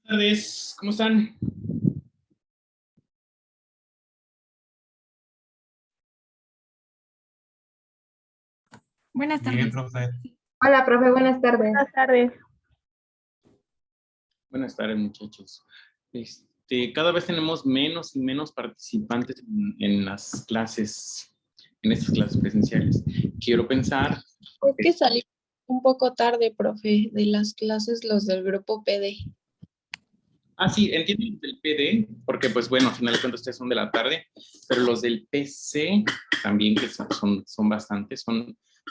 Tardes, ¿cómo están? Buenas Bien, tardes. profe. Hola, profe, buenas tardes. Buenas tardes. Buenas tardes, muchachos. Cada vez tenemos menos y menos participantes en las clases, en estas clases presenciales. Quiero pensar... Es que salí un poco tarde, profe, de las clases, los del grupo PD. Sí, entiendo los del PD, porque pues bueno, al final de cuentas ustedes son de la tarde, pero los del PC también, que son bastantes,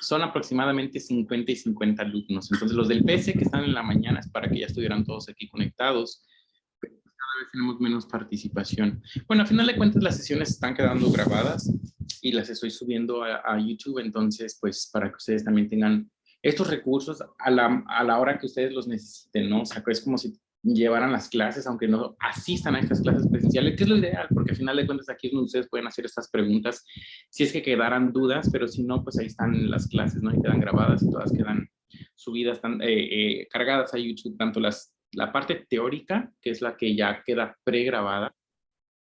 son aproximadamente 50 y 50 alumnos. Entonces los del PC que están en la mañana es para que ya estuvieran todos aquí conectados. Pero cada vez tenemos menos participación. Bueno, al final de cuentas las sesiones están quedando grabadas y las estoy subiendo a YouTube, entonces pues para que ustedes también tengan estos recursos a la hora que ustedes los necesiten, ¿no? O sea, es como si llevaran las clases, aunque no asistan a estas clases presenciales, que es lo ideal, porque al final de cuentas aquí es donde ustedes pueden hacer estas preguntas, si es que quedaran dudas, pero si no, pues ahí están las clases, ¿no? Y quedan grabadas y todas quedan subidas, cargadas a YouTube, tanto la parte teórica, que es la que ya queda pregrabada,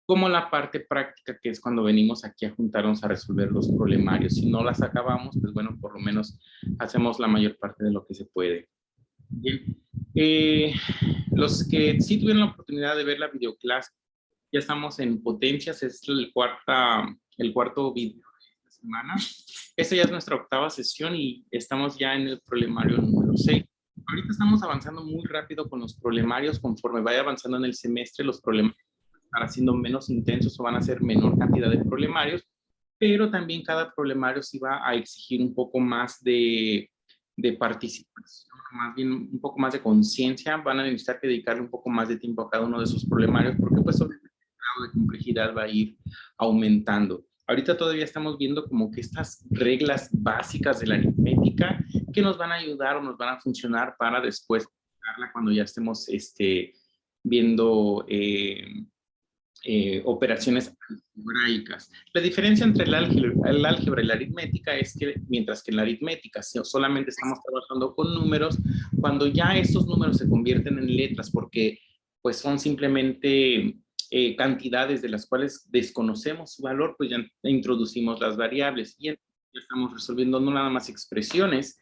como la parte práctica, que es cuando venimos aquí a juntarnos a resolver los problemarios. Si no las acabamos, pues bueno, por lo menos hacemos la mayor parte de lo que se puede. Bien. Los que sí tuvieron la oportunidad de ver la videoclase, ya estamos en potencias, es el cuarto video de esta semana. Esta ya es nuestra octava sesión y estamos ya en el problemario número 6. Ahorita estamos avanzando muy rápido con los problemarios, conforme vaya avanzando en el semestre, los problemarios estarán siendo menos intensos o van a ser menor cantidad de problemarios, pero también cada problemario sí va a exigir un poco más de participación, más bien un poco más de conciencia. Van a necesitar que dedicarle un poco más de tiempo a cada uno de esos problemarios, porque pues obviamente el grado de complejidad va a ir aumentando. Ahorita todavía estamos viendo como que estas reglas básicas de la aritmética que nos van a ayudar o nos van a funcionar para después cuando ya estemos viendo operaciones algebraicas. La diferencia entre el álgebra y la aritmética es que mientras que en la aritmética solamente estamos trabajando con números, cuando ya estos números se convierten en letras porque pues son simplemente cantidades de las cuales desconocemos su valor, pues ya introducimos las variables y ya estamos resolviendo no nada más expresiones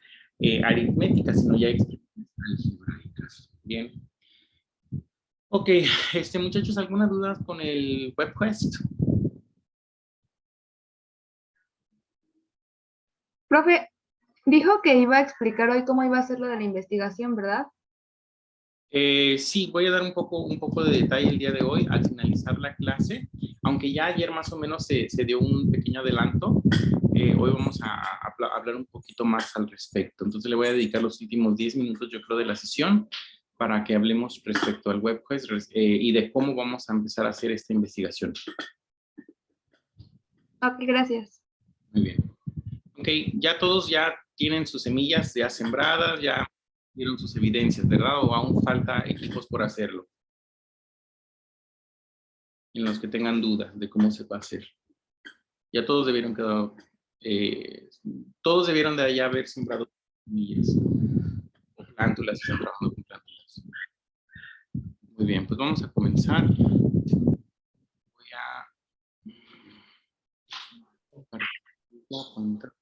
aritméticas, sino ya expresiones algebraicas. Bien. Ok, muchachos, ¿alguna duda con el WebQuest? Profe, dijo que iba a explicar hoy cómo iba a ser lo de la investigación, ¿verdad? Sí, voy a dar un poco de detalle el día de hoy al finalizar la clase, aunque ya ayer más o menos se dio un pequeño adelanto. Hoy vamos a hablar un poquito más al respecto. Entonces le voy a dedicar los últimos 10 minutos, yo creo, de la sesión para que hablemos respecto al WebQuest y de cómo vamos a empezar a hacer esta investigación. Ok, gracias. Muy bien. Ok, ya todos ya tienen sus semillas ya sembradas, ya dieron sus evidencias, ¿verdad? ¿O aún falta equipos por hacerlo? En los que tengan dudas de cómo se va a hacer. Ya todos debieron todos debieron de allá haber sembrado semillas o plántulas, si están trabajando con plántulas. Muy bien, pues vamos a comenzar. Voy a contar.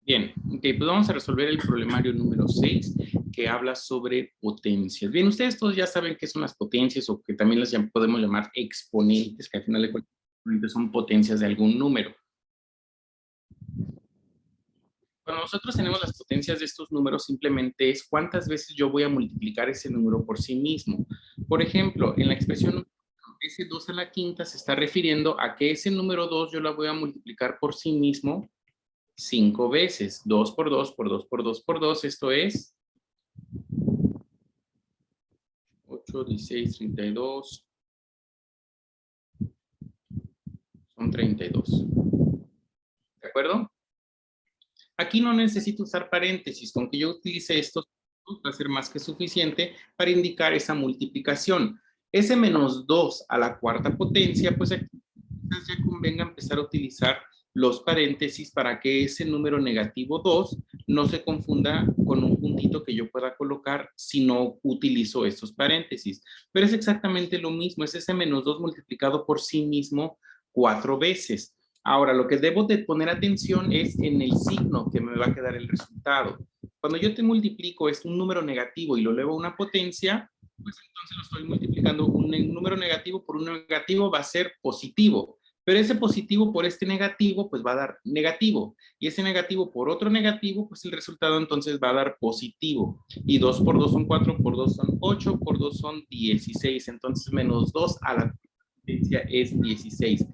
Bien, ok, pues vamos a resolver el problemario número 6, que habla sobre potencias. Bien, ustedes todos ya saben qué son las potencias, o que también las podemos llamar exponentes, que al final de cuentas son potencias de algún número. Cuando nosotros tenemos las potencias de estos números, simplemente es cuántas veces yo voy a multiplicar ese número por sí mismo. Por ejemplo, en la expresión ese 2 a la quinta se está refiriendo a que ese número 2 yo la voy a multiplicar por sí mismo 5 veces. 2 por 2 por 2 por 2 por 2, esto es 8, 16, 32. Son 32. ¿De acuerdo? Aquí no necesito usar paréntesis. Con que yo utilice estos va a ser más que suficiente para indicar esa multiplicación. Ese menos 2 a la cuarta potencia, pues aquí quizás ya convenga empezar a utilizar los paréntesis para que ese número negativo 2 no se confunda con un puntito que yo pueda colocar si no utilizo estos paréntesis. Pero es exactamente lo mismo, es ese menos 2 multiplicado por sí mismo 4 veces. Ahora, lo que debo de poner atención es en el signo que me va a quedar el resultado. Cuando yo te multiplico es un número negativo y lo elevo a una potencia, pues entonces lo estoy multiplicando. Un número negativo por un negativo va a ser positivo. Pero ese positivo por este negativo, pues va a dar negativo. Y ese negativo por otro negativo, pues el resultado entonces va a dar positivo. Y 2 por 2 son 4, por 2 son 8, por 2 son 16. Entonces menos 2 a la potencia es 16.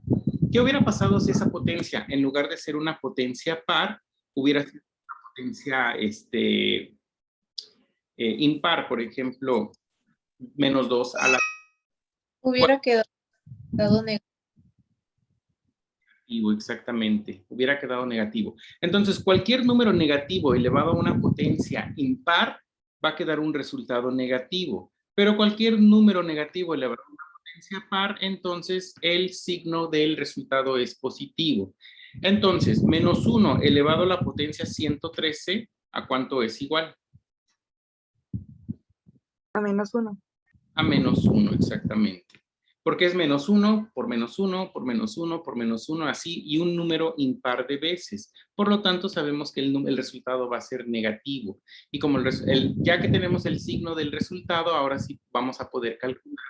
¿Qué hubiera pasado si esa potencia, en lugar de ser una potencia par, hubiera sido una potencia impar? Por ejemplo, menos 2 a la... Hubiera quedado negativo. Exactamente, hubiera quedado negativo. Entonces, cualquier número negativo elevado a una potencia impar va a quedar un resultado negativo, pero cualquier número negativo elevado a una potencia par, entonces el signo del resultado es positivo. Entonces, menos 1 elevado a la potencia 113, ¿a cuánto es igual? A menos 1. A menos 1, exactamente. Porque es menos 1 por menos 1 por menos 1 por menos 1, así, y un número impar de veces. Por lo tanto, sabemos que el resultado va a ser negativo. Y como ya que tenemos el signo del resultado, ahora sí vamos a poder calcular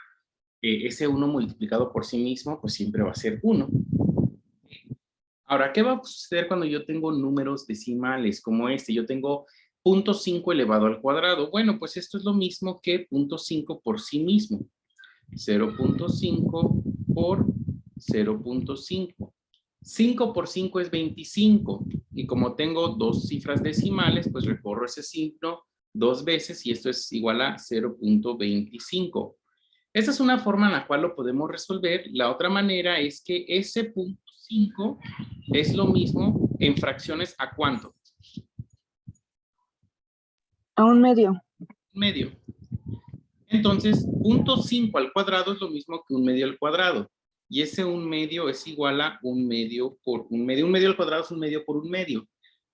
ese 1 multiplicado por sí mismo, pues siempre va a ser 1. Ahora, ¿qué va a suceder cuando yo tengo números decimales como este? Yo tengo 0.5 elevado al cuadrado. Bueno, pues esto es lo mismo que 0.5 por sí mismo. 0.5 por 0.5. 5 por 5 es 25. Y como tengo dos cifras decimales, pues recorro ese signo dos veces y esto es igual a 0.25. Esta es una forma en la cual lo podemos resolver. La otra manera es que ese 0.5 es lo mismo en fracciones ¿a cuánto? A un medio. Medio. Entonces, 0.5 al cuadrado es lo mismo que un medio al cuadrado. Y ese un medio es igual a un medio por un medio. Un medio al cuadrado es un medio por un medio.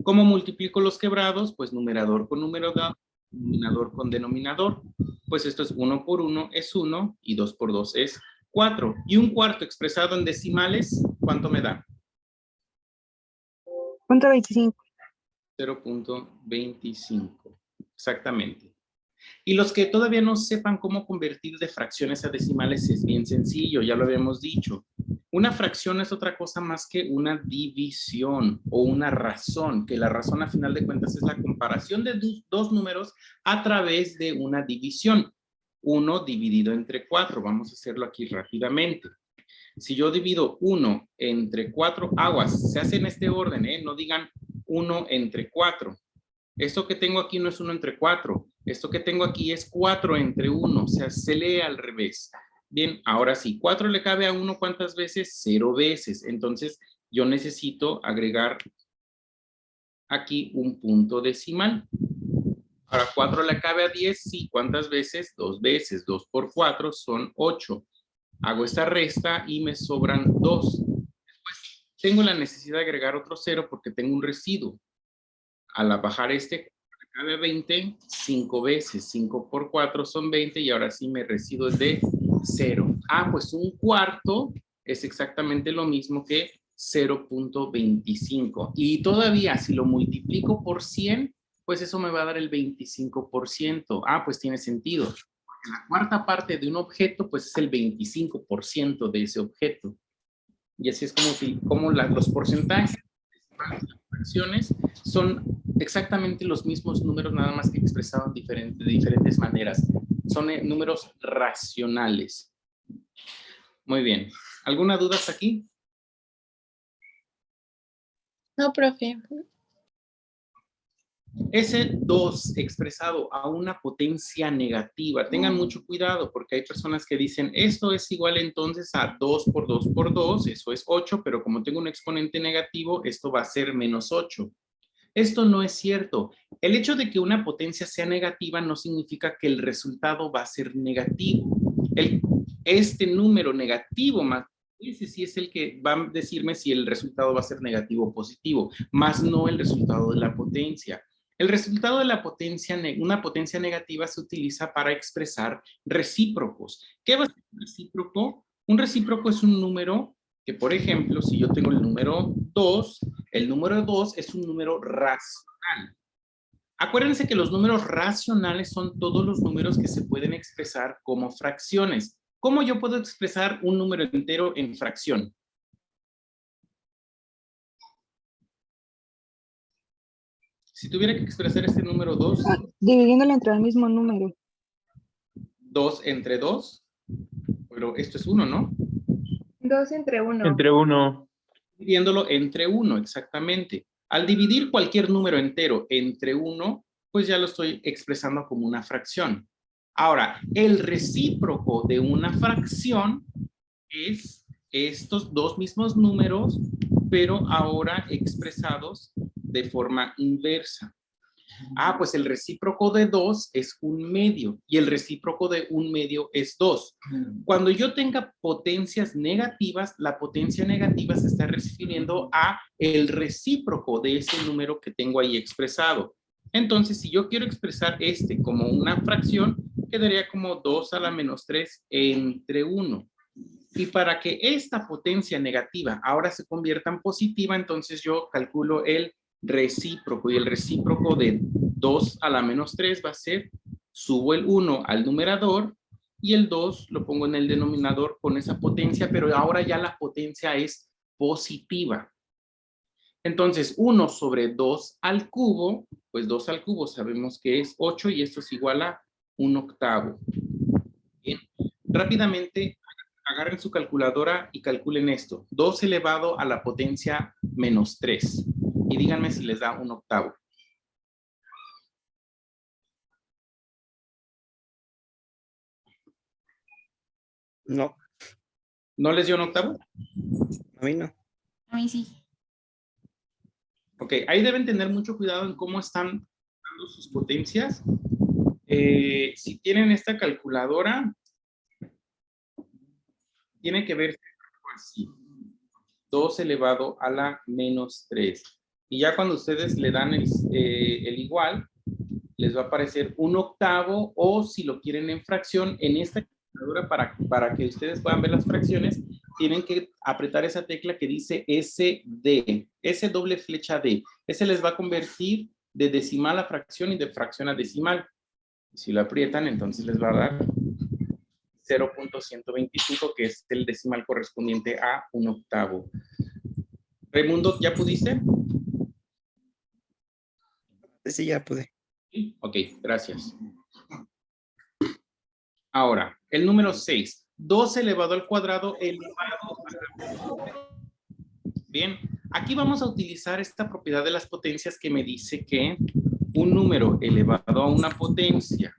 ¿Cómo multiplico los quebrados? Pues numerador con numerador, denominador con denominador. Pues esto es 1 por 1 es 1 y 2 por 2 es 4. Y un cuarto expresado en decimales, ¿cuánto me da? 0.25. 0.25. Exactamente. Y los que todavía no sepan cómo convertir de fracciones a decimales es bien sencillo, ya lo habíamos dicho. Una fracción es otra cosa más que una división o una razón, que la razón a final de cuentas es la comparación de dos números a través de una división. 1 dividido entre 4, vamos a hacerlo aquí rápidamente. Si yo divido 1 entre 4, aguas, se hace en este orden, no digan 1 entre 4. Esto que tengo aquí no es 1 entre 4. Esto que tengo aquí es 4 entre 1. O sea, se lee al revés. Bien, ahora sí. 4 le cabe a 1 ¿cuántas veces? 0 veces. Entonces, yo necesito agregar aquí un punto decimal. Ahora, 4 le cabe a 10. Sí, ¿cuántas veces? 2 veces. 2 por 4 son 8. Hago esta resta y me sobran 2. Después, tengo la necesidad de agregar otro 0 porque tengo un residuo. Al bajar este, cabe 20, 5 veces. 5 por 4 son 20 y ahora sí me residuo de 0. Ah, pues un cuarto es exactamente lo mismo que 0.25. Y todavía si lo multiplico por 100, pues eso me va a dar el 25%. Ah, pues tiene sentido. Porque la cuarta parte de un objeto, pues es el 25% de ese objeto. Y así es como los porcentajes de las fracciones son exactamente los mismos números, nada más que expresados de diferentes maneras. Son números racionales. Muy bien. ¿Alguna duda hasta aquí? No, profe. Ese 2 expresado a una potencia negativa, tengan mucho cuidado porque hay personas que dicen esto es igual entonces a 2 por 2 por 2, eso es 8, pero como tengo un exponente negativo, esto va a ser menos 8. Esto no es cierto. El hecho de que una potencia sea negativa no significa que el resultado va a ser negativo. este número negativo más, ese sí es el que va a decirme si el resultado va a ser negativo o positivo, más no el resultado de la potencia. El resultado de la potencia, una potencia negativa se utiliza para expresar recíprocos. ¿Qué va a ser un recíproco? Un recíproco es un número que, por ejemplo, si yo tengo el número 2, el número 2 es un número racional. Acuérdense que los números racionales son todos los números que se pueden expresar como fracciones. ¿Cómo yo puedo expresar un número entero en fracción? Si tuviera que expresar este número 2. Dividiéndolo entre el mismo número. 2 entre 2. Pero esto es 1, ¿no? 2 entre 1. Entre 1. Dividiéndolo entre 1, exactamente. Al dividir cualquier número entero entre 1, pues ya lo estoy expresando como una fracción. Ahora, el recíproco de una fracción es estos dos mismos números, pero ahora expresados de forma inversa. Pues el recíproco de 2 es 1/2 y el recíproco de 1/2 es 2. Cuando yo tenga potencias negativas, la potencia negativa se está refiriendo a el recíproco de ese número que tengo ahí expresado. Entonces, si yo quiero expresar este como una fracción, quedaría como 2 a la menos 3 entre 1. Y para que esta potencia negativa ahora se convierta en positiva, entonces yo calculo el recíproco, y el recíproco de 2 a la menos 3 va a ser, subo el 1 al numerador y el 2 lo pongo en el denominador con esa potencia, pero ahora ya la potencia es positiva. Entonces 1 sobre 2 al cubo, pues 2 al cubo sabemos que es 8 y esto es igual a 1/8. Bien, rápidamente agarren su calculadora y calculen esto. 2 elevado a la potencia menos 3. Y díganme si les da 1/8. No, ¿No les dio 1/8? a mí no. A mí sí. Ok, ahí deben tener mucho cuidado en cómo están dando sus potencias. Si tienen esta calculadora, tiene que verse así. 2 elevado a la menos 3. Y ya cuando ustedes le dan el igual, les va a aparecer 1/8, o si lo quieren en fracción, en esta calculadora para que ustedes puedan ver las fracciones, tienen que apretar esa tecla que dice SD, S doble flecha D. Ese les va a convertir de decimal a fracción y de fracción a decimal. Si lo aprietan, entonces les va a dar 0.125, que es el decimal correspondiente a 1/8. Raimundo, ¿ya pudiste? Sí, ya pude. Sí. Ok, gracias. Ahora, el número 6. 2 elevado al cuadrado elevado a... Bien, aquí vamos a utilizar esta propiedad de las potencias que me dice que un número elevado a una potencia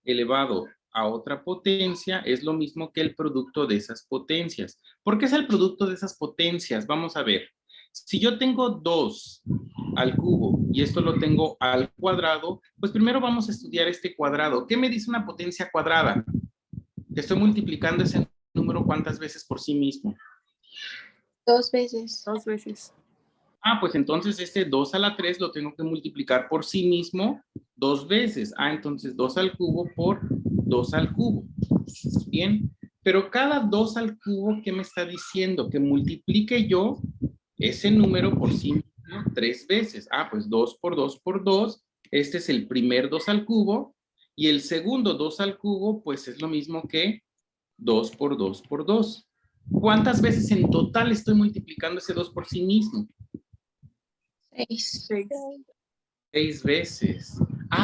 elevado a otra potencia es lo mismo que el producto de esas potencias. ¿Por qué es el producto de esas potencias? Vamos a ver. Si yo tengo 2 al cubo y esto lo tengo al cuadrado, pues primero vamos a estudiar este cuadrado. ¿Qué me dice una potencia cuadrada? Que estoy multiplicando ese número cuántas veces por sí mismo. 2 veces. 2 veces. Pues entonces este 2 a la 3 lo tengo que multiplicar por sí mismo 2 veces. Entonces 2 al cubo por 2 al cubo. Bien, pero cada 2 al cubo, ¿qué me está diciendo? Que multiplique yo ese número por sí mismo 3 veces. Pues 2 por 2 por 2. Este es el primer 2 al cubo. Y el segundo 2 al cubo, pues es lo mismo que 2 por 2 por 2. ¿Cuántas veces en total estoy multiplicando ese 2 por sí mismo? 6. 6 veces.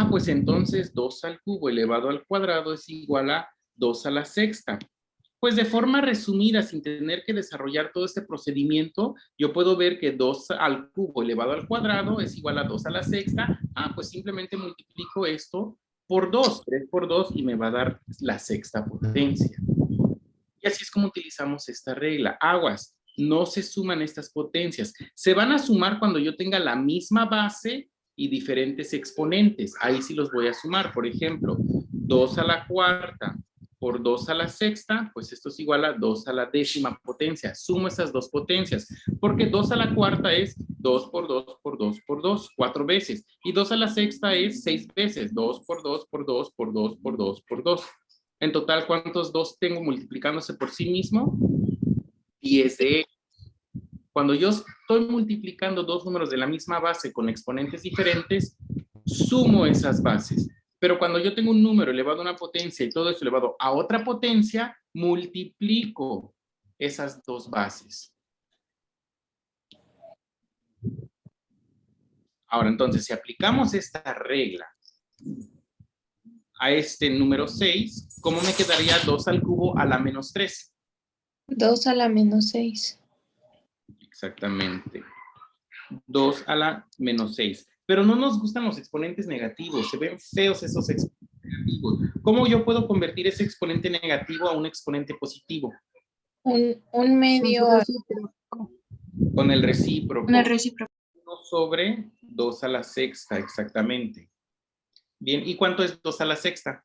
Pues entonces 2 al cubo elevado al cuadrado es igual a 2 a la sexta. Pues de forma resumida, sin tener que desarrollar todo este procedimiento, yo puedo ver que 2 al cubo elevado al cuadrado es igual a 2 a la sexta. Pues simplemente multiplico esto por 2, 3 por 2, y me va a dar la sexta potencia. Y así es como utilizamos esta regla. Aguas, no se suman estas potencias. Se van a sumar cuando yo tenga la misma base y diferentes exponentes. Ahí sí los voy a sumar. Por ejemplo, 2 a la cuarta por 2 a la sexta, pues esto es igual a 2 a la décima potencia. Sumo esas dos potencias, porque 2 a la cuarta es 2 por 2 por 2 por 2, 4 veces. Y 2 a la sexta es 6 veces, 2 por 2 por 2 por 2 por 2 por 2. En total, ¿cuántos 2 tengo multiplicándose por sí mismo? 10 de ellos. Cuando yo estoy multiplicando dos números de la misma base con exponentes diferentes, sumo esas bases. Pero cuando yo tengo un número elevado a una potencia y todo eso elevado a otra potencia, multiplico esas dos bases. Ahora, entonces, si aplicamos esta regla a este número 6, ¿cómo me quedaría 2 al cubo a la menos 3? 2 a la menos 6. Exactamente. 2 a la menos 6. Pero no nos gustan los exponentes negativos. Se ven feos esos exponentes negativos. ¿Cómo yo puedo convertir ese exponente negativo a un exponente positivo? Un medio Con el recíproco. Con el recíproco. 1 sobre 2 a la sexta, exactamente. Bien, ¿y cuánto es 2 a la sexta?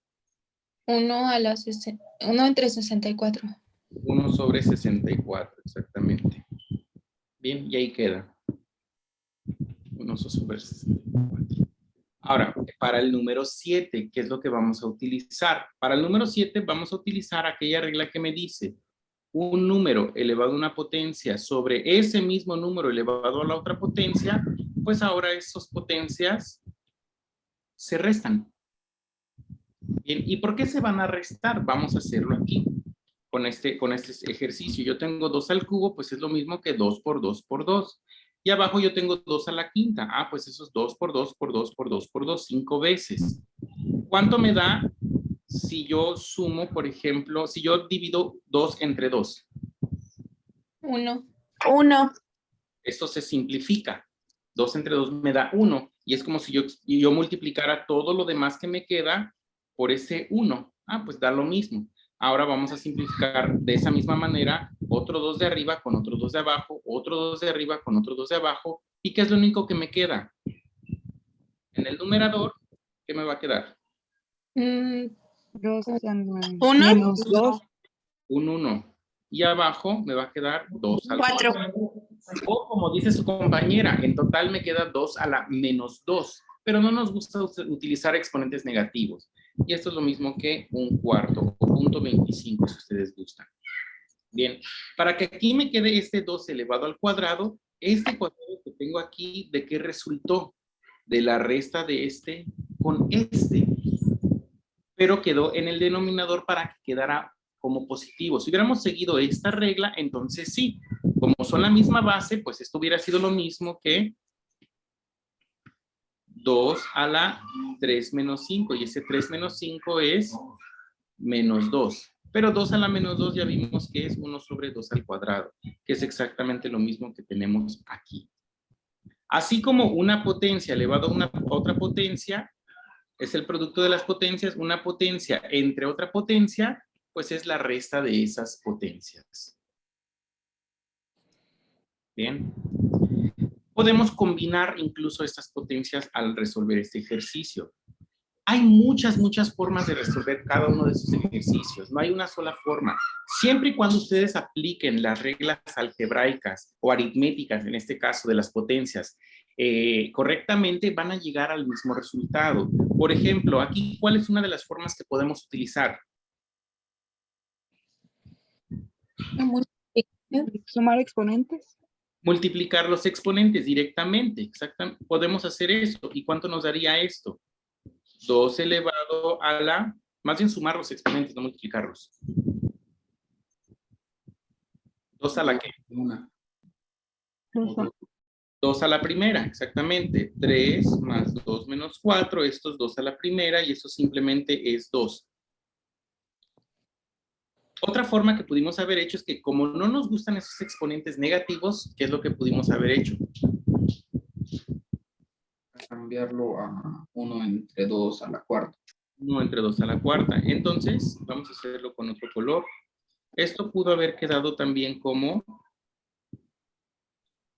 1 entre 64. 1 sobre 64, exactamente. Bien, y ahí queda. 1 sobre 64. Ahora, para el número 7, ¿qué es lo que vamos a utilizar? Para el número 7 vamos a utilizar aquella regla que me dice un número elevado a una potencia sobre ese mismo número elevado a la otra potencia, pues ahora esas potencias se restan. Bien, ¿y por qué se van a restar? Vamos a hacerlo aquí, con este ejercicio. Yo tengo 2 al cubo, pues es lo mismo que 2 por 2 por 2. Y abajo yo tengo 2 a la quinta. Ah, pues eso es 2 por 2 por 2 por 2 por 2, 5 veces. ¿Cuánto me da si yo sumo, por ejemplo, si yo divido 2 entre 2? 1. Esto se simplifica. 2 entre 2 me da 1. Y es como si yo multiplicara todo lo demás que me queda por ese 1. Ah, pues da lo mismo. Ahora vamos a simplificar de esa misma manera otro 2 de arriba con otro 2 de abajo, otro 2 de arriba con otro 2 de abajo. ¿Y qué es lo único que me queda? En el numerador, ¿qué me va a quedar? 2 a 9. ¿Uno? Menos 2. Un 1. Y abajo me va a quedar 2 al 4. 4. O como dice su compañera, en total me queda 2 a la menos 2. Pero no nos gusta utilizar exponentes negativos. Y esto es lo mismo que un cuarto o punto 25 si ustedes gustan. Bien, para que aquí me quede este 2 elevado al cuadrado, este cuadrado que tengo aquí, ¿de qué resultó? De la resta de este con este. Pero quedó en el denominador para que quedara como positivo. Si hubiéramos seguido esta regla, entonces sí, como son la misma base, pues esto hubiera sido lo mismo que 2 a la 3 menos 5, y ese 3 menos 5 es menos 2. Pero 2 a la menos 2 ya vimos que es 1 sobre 2 al cuadrado, que es exactamente lo mismo que tenemos aquí. Así como una potencia elevada a una otra potencia, es el producto de las potencias, una potencia entre otra potencia, pues es la resta de esas potencias. Bien. Podemos combinar incluso estas potencias al resolver este ejercicio. Hay muchas formas de resolver cada uno de esos ejercicios. No hay una sola forma. Siempre y cuando ustedes apliquen las reglas algebraicas o aritméticas, en este caso de las potencias, correctamente, van a llegar al mismo resultado. Por ejemplo, aquí, ¿cuál es una de las formas que podemos utilizar? Sumar exponentes. Multiplicar los exponentes directamente. Exactamente. Podemos hacer eso. ¿Y cuánto nos daría esto? 2 elevado a la... Más bien sumar los exponentes, no multiplicarlos. 2 a la ¿qué? Una. 2 a la primera, exactamente. 3 más 2 menos 4, esto es 2 a la primera y eso simplemente es 2. Otra forma que pudimos haber hecho es que como no nos gustan esos exponentes negativos, ¿qué es lo que pudimos haber hecho? Cambiarlo a 1 entre 2 a la cuarta. 1 entre 2 a la cuarta. Entonces, vamos a hacerlo con otro color. Esto pudo haber quedado también como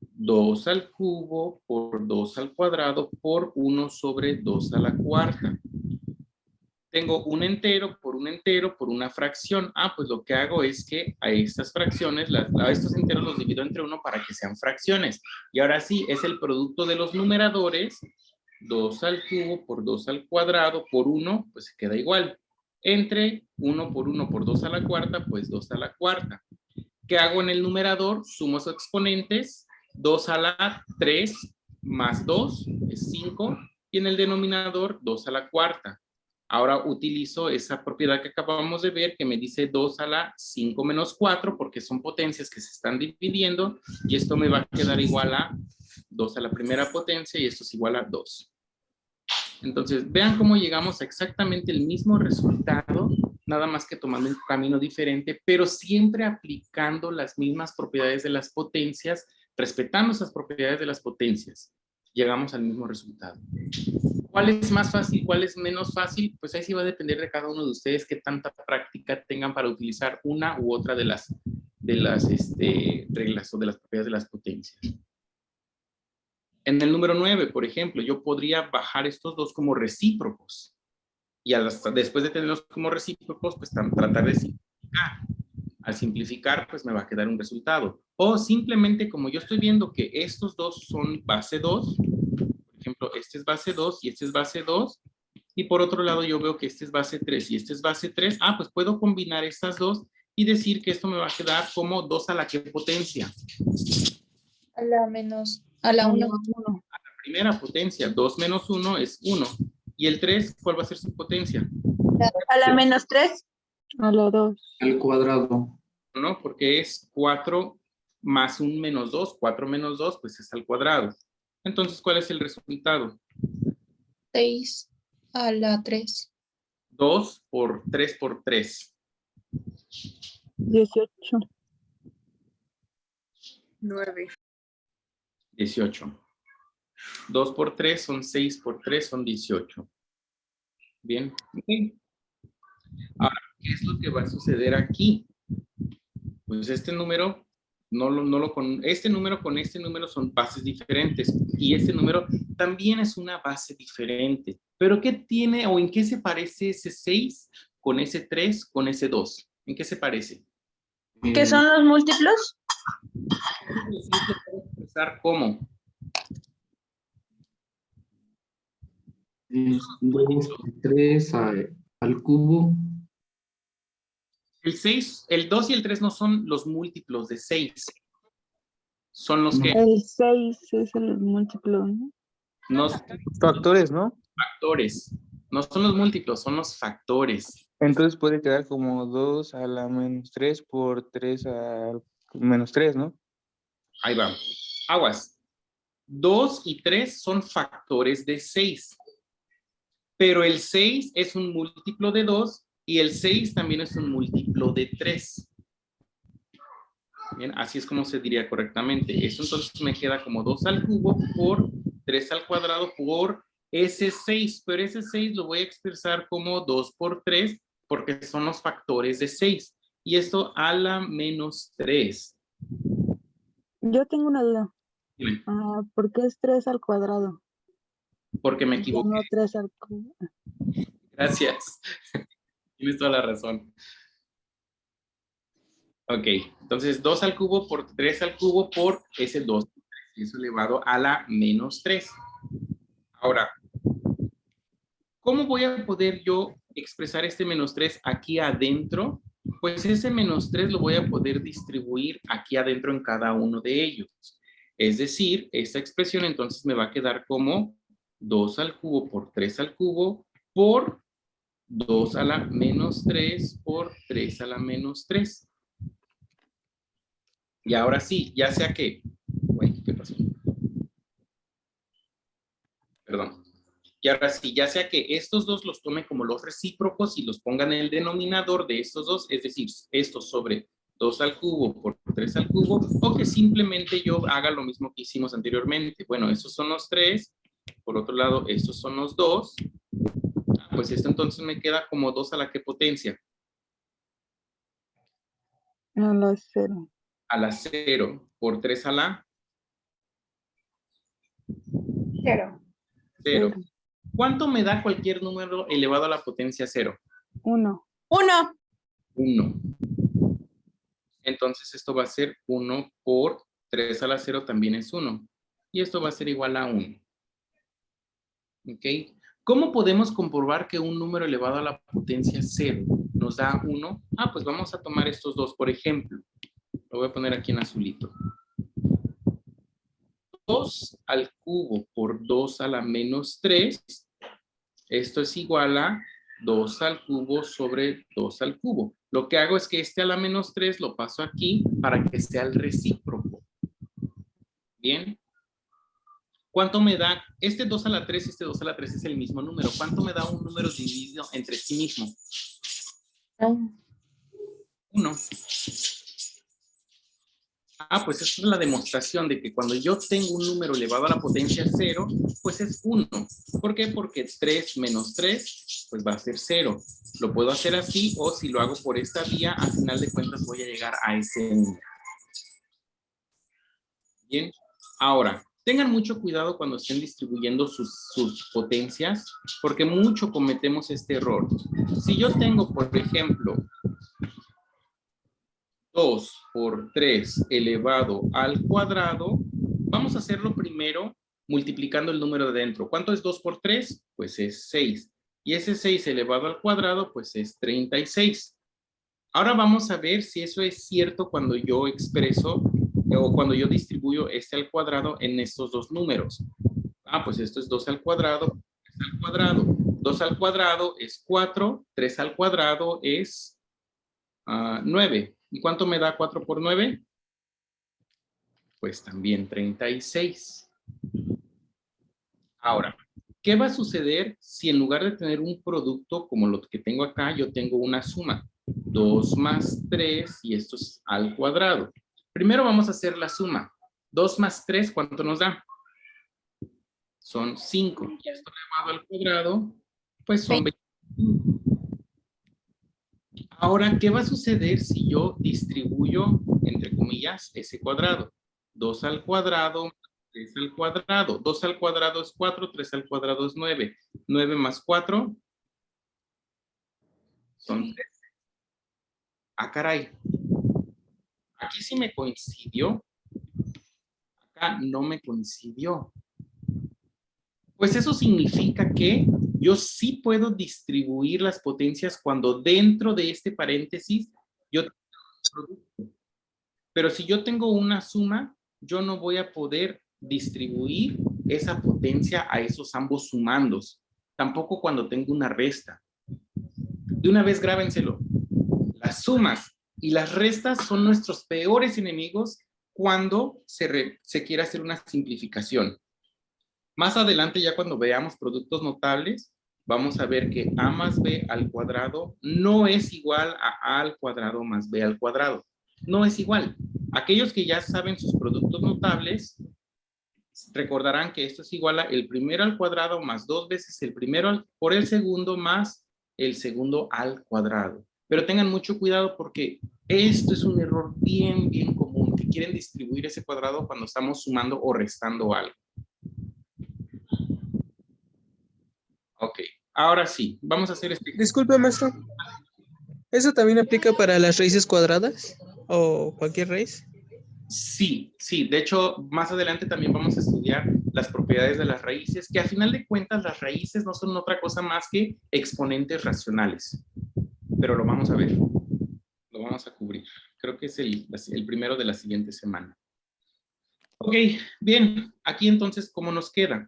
2 al cubo por 2 al cuadrado por 1 sobre 2 a la cuarta. Tengo un entero por una fracción. Pues lo que hago es que a estas fracciones, a estos enteros los divido entre 1 para que sean fracciones. Y ahora sí, es el producto de los numeradores. 2 al cubo por 2 al cuadrado por 1, pues se queda igual. Entre 1 por 2 a la cuarta, pues 2 a la cuarta. ¿Qué hago en el numerador? Sumo sus exponentes. 2 a la 3 más 2 es 5. Y en el denominador, 2 a la cuarta. Ahora utilizo esa propiedad que acabamos de ver que me dice 2 a la 5 menos 4 porque son potencias que se están dividiendo y esto me va a quedar igual a 2 a la primera potencia y esto es igual a 2. Entonces, vean cómo llegamos a exactamente el mismo resultado, nada más que tomando un camino diferente, pero siempre aplicando las mismas propiedades de las potencias, respetando esas propiedades de las potencias. Llegamos al mismo resultado. ¿Cuál es más fácil? ¿Cuál es menos fácil? Pues ahí sí va a depender de cada uno de ustedes qué tanta práctica tengan para utilizar una u otra de las reglas o de las propiedades de las potencias. En el número 9, por ejemplo, yo podría bajar estos dos como recíprocos. Y después de tenerlos como recíprocos, pues tratar de simplificar. Al simplificar, pues me va a quedar un resultado. O simplemente, como yo estoy viendo que estos dos son base 2, por ejemplo, este es base 2 y este es base 2, y por otro lado yo veo que este es base 3 y este es base 3, pues puedo combinar estas dos y decir que esto me va a quedar como 2 a la ¿qué potencia? A la 1. Uno. Primera potencia, 2 menos 1 es 1. ¿Y el 3 cuál va a ser su potencia? A la -3. A la 2. Al cuadrado. ¿No? Porque es 4 más un menos 2. 4 menos 2, pues es al cuadrado. Entonces, ¿cuál es el resultado? 6 a la 3. 2 por 3 por 3. 18. 9. 18. 2 por 3 son 6 por 3 son 18. Bien. Okay. Ahora, ¿qué es lo que va a suceder aquí? Pues este número, este número con este número son bases diferentes y este número también es una base diferente. Pero ¿qué tiene o en qué se parece ese 6 con ese 3 con ese 2? ¿En qué se parece? ¿Qué son los múltiplos? Expresar cómo. Es 2 por 3 al cubo. El 6, el 2 y el 3 no son los múltiplos de 6. Son los que El 6 es el múltiplo, ¿no? no son Factores, ¿no? factores. No son los múltiplos, son los factores. Entonces puede quedar como 2 a la -3 por 3 a -3, ¿no? Ahí va. Aguas. 2 y 3 son factores de 6. Pero el 6 es un múltiplo de 2 y el 6 también es un múltiplo de 3. Bien, así es como se diría correctamente. Esto entonces me queda como 2 al cubo por 3 al cuadrado por ese 6. Pero ese 6 lo voy a expresar como 2 por 3 porque son los factores de 6. Y esto a la -3. Yo tengo una duda. Dime, ¿Por qué es 3 al cuadrado? porque me Ya equivoqué. no 3 al cubo. Gracias. Tienes toda la razón. Ok, entonces 2 al cubo por 3 al cubo por ese 2 por 3, eso elevado a la -3. Ahora, ¿cómo voy a poder yo expresar este -3 aquí adentro? Pues ese -3 lo voy a poder distribuir aquí adentro en cada uno de ellos. Es decir, esta expresión entonces me va a quedar como 2 al cubo por 3 al cubo por 2 a la -3 por 3 a la -3. Y ahora sí, ya sea que... Uy, ¿qué pasó? Perdón. Y ahora sí, ya sea que estos dos los tome como los recíprocos y los pongan en el denominador de estos dos, es decir, estos sobre 2 al cubo por 3 al cubo, o que simplemente yo haga lo mismo que hicimos anteriormente. Bueno, estos son los 3, por otro lado, estos son los 2. Pues esto entonces me queda como 2 a la ¿qué potencia? A la 0. A la 0 por 3 a la 0. 0. ¿Cuánto me da cualquier número elevado a la potencia 0? 1. 1. 1. Entonces esto va a ser 1 por 3 a la 0 también es 1. Y esto va a ser igual a 1. ¿Ok? ¿Cómo podemos comprobar que un número elevado a la potencia 0 nos da 1? Ah, pues vamos a tomar estos dos, por ejemplo. Lo voy a poner aquí en azulito. 2 al cubo por 2 a la menos 3. Esto es igual a 2 al cubo sobre 2 al cubo. Lo que hago es que este a la menos 3 lo paso aquí para que sea el recíproco. Bien. ¿Cuánto me da? Este 2 a la 3 y este 2 a la 3 es el mismo número. ¿Cuánto me da un número dividido entre sí mismo? 1. Ah, pues esta es la demostración de que cuando yo tengo un número elevado a la potencia 0, pues es 1. ¿Por qué? Porque 3 menos 3, pues va a ser 0. Lo puedo hacer así, o si lo hago por esta vía, al final de cuentas voy a llegar a ese número. Bien. Ahora, tengan mucho cuidado cuando estén distribuyendo sus potencias, porque mucho cometemos este error. Si yo tengo, por ejemplo, 2 por 3 elevado al cuadrado, vamos a hacerlo primero multiplicando el número de dentro. ¿Cuánto es 2 por 3? Pues es 6. Y ese 6 elevado al cuadrado, pues es 36. Ahora vamos a ver si eso es cierto cuando yo expreso o cuando yo distribuyo este al cuadrado en estos dos números. Ah, pues esto es 2 al cuadrado, 3 al cuadrado. 2 al cuadrado es 4, 3 al cuadrado es 9. ¿Y cuánto me da 4 por 9? Pues también 36. Ahora, ¿qué va a suceder si en lugar de tener un producto como lo que tengo acá, yo tengo una suma? 2 más 3 y esto es al cuadrado. Primero vamos a hacer la suma. 2 más 3, ¿cuánto nos da? Son 5. Y esto elevado al cuadrado, pues son 25. Ahora, ¿qué va a suceder si yo distribuyo, entre comillas, ese cuadrado? 2 al cuadrado, 3 al cuadrado. 2 al cuadrado es 4, 3 al cuadrado es 9. 9 más 4 son 13. Ah, caray. Aquí sí me coincidió. Acá no me coincidió. Pues eso significa que yo sí puedo distribuir las potencias cuando dentro de este paréntesis yo tengo un producto. Pero si yo tengo una suma, yo no voy a poder distribuir esa potencia a esos ambos sumandos. Tampoco cuando tengo una resta. De una vez grábenselo. Las sumas y las restas son nuestros peores enemigos cuando se quiere hacer una simplificación. Más adelante, ya cuando veamos productos notables, vamos a ver que a más b al cuadrado no es igual a a al cuadrado más b al cuadrado. No es igual. Aquellos que ya saben sus productos notables, recordarán que esto es igual a el primero al cuadrado más 2 veces el primero por el segundo más el segundo al cuadrado. Pero tengan mucho cuidado porque esto es un error bien común, que quieren distribuir ese cuadrado cuando estamos sumando o restando algo. Ok, ahora sí, vamos a hacer este. Disculpe, maestro. ¿Eso también aplica para las raíces cuadradas o cualquier raíz? Sí, sí. De hecho, más adelante también vamos a estudiar las propiedades de las raíces, que a final de cuentas las raíces no son otra cosa más que exponentes racionales. Pero lo vamos a ver. Lo vamos a cubrir. Creo que es el primero de la siguiente semana. Ok, bien. Aquí entonces, ¿cómo nos queda?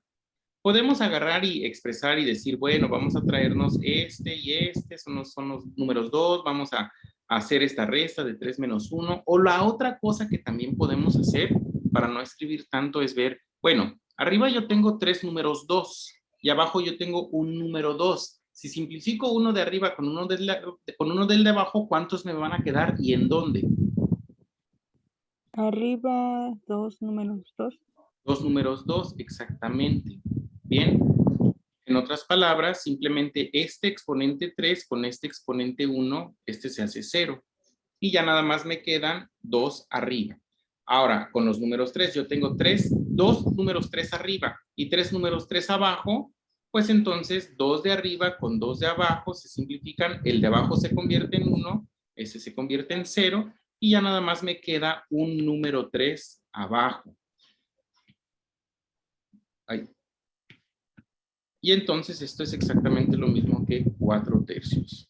Podemos agarrar y expresar y decir, bueno, vamos a traernos este y este, son los números 2, vamos a hacer esta resta de 3 menos 1. O la otra cosa que también podemos hacer para no escribir tanto es ver, bueno, arriba yo tengo 3 números 2 y abajo yo tengo un número 2. Si simplifico uno de arriba con uno del de abajo, ¿cuántos me van a quedar y en dónde? Arriba, 2 números 2. 2 números 2, exactamente. Bien. En otras palabras, simplemente este exponente 3 con este exponente 1, este se hace 0. Y ya nada más me quedan 2 arriba. Ahora, con los números 3, yo tengo 2 números 3 arriba y 3 números 3 abajo. pues entonces 2 de arriba con 2 de abajo se simplifican, el de abajo se convierte en 1, ese se convierte en 0, y ya nada más me queda un número 3 abajo. Ahí. Y entonces esto es exactamente lo mismo que 4/3.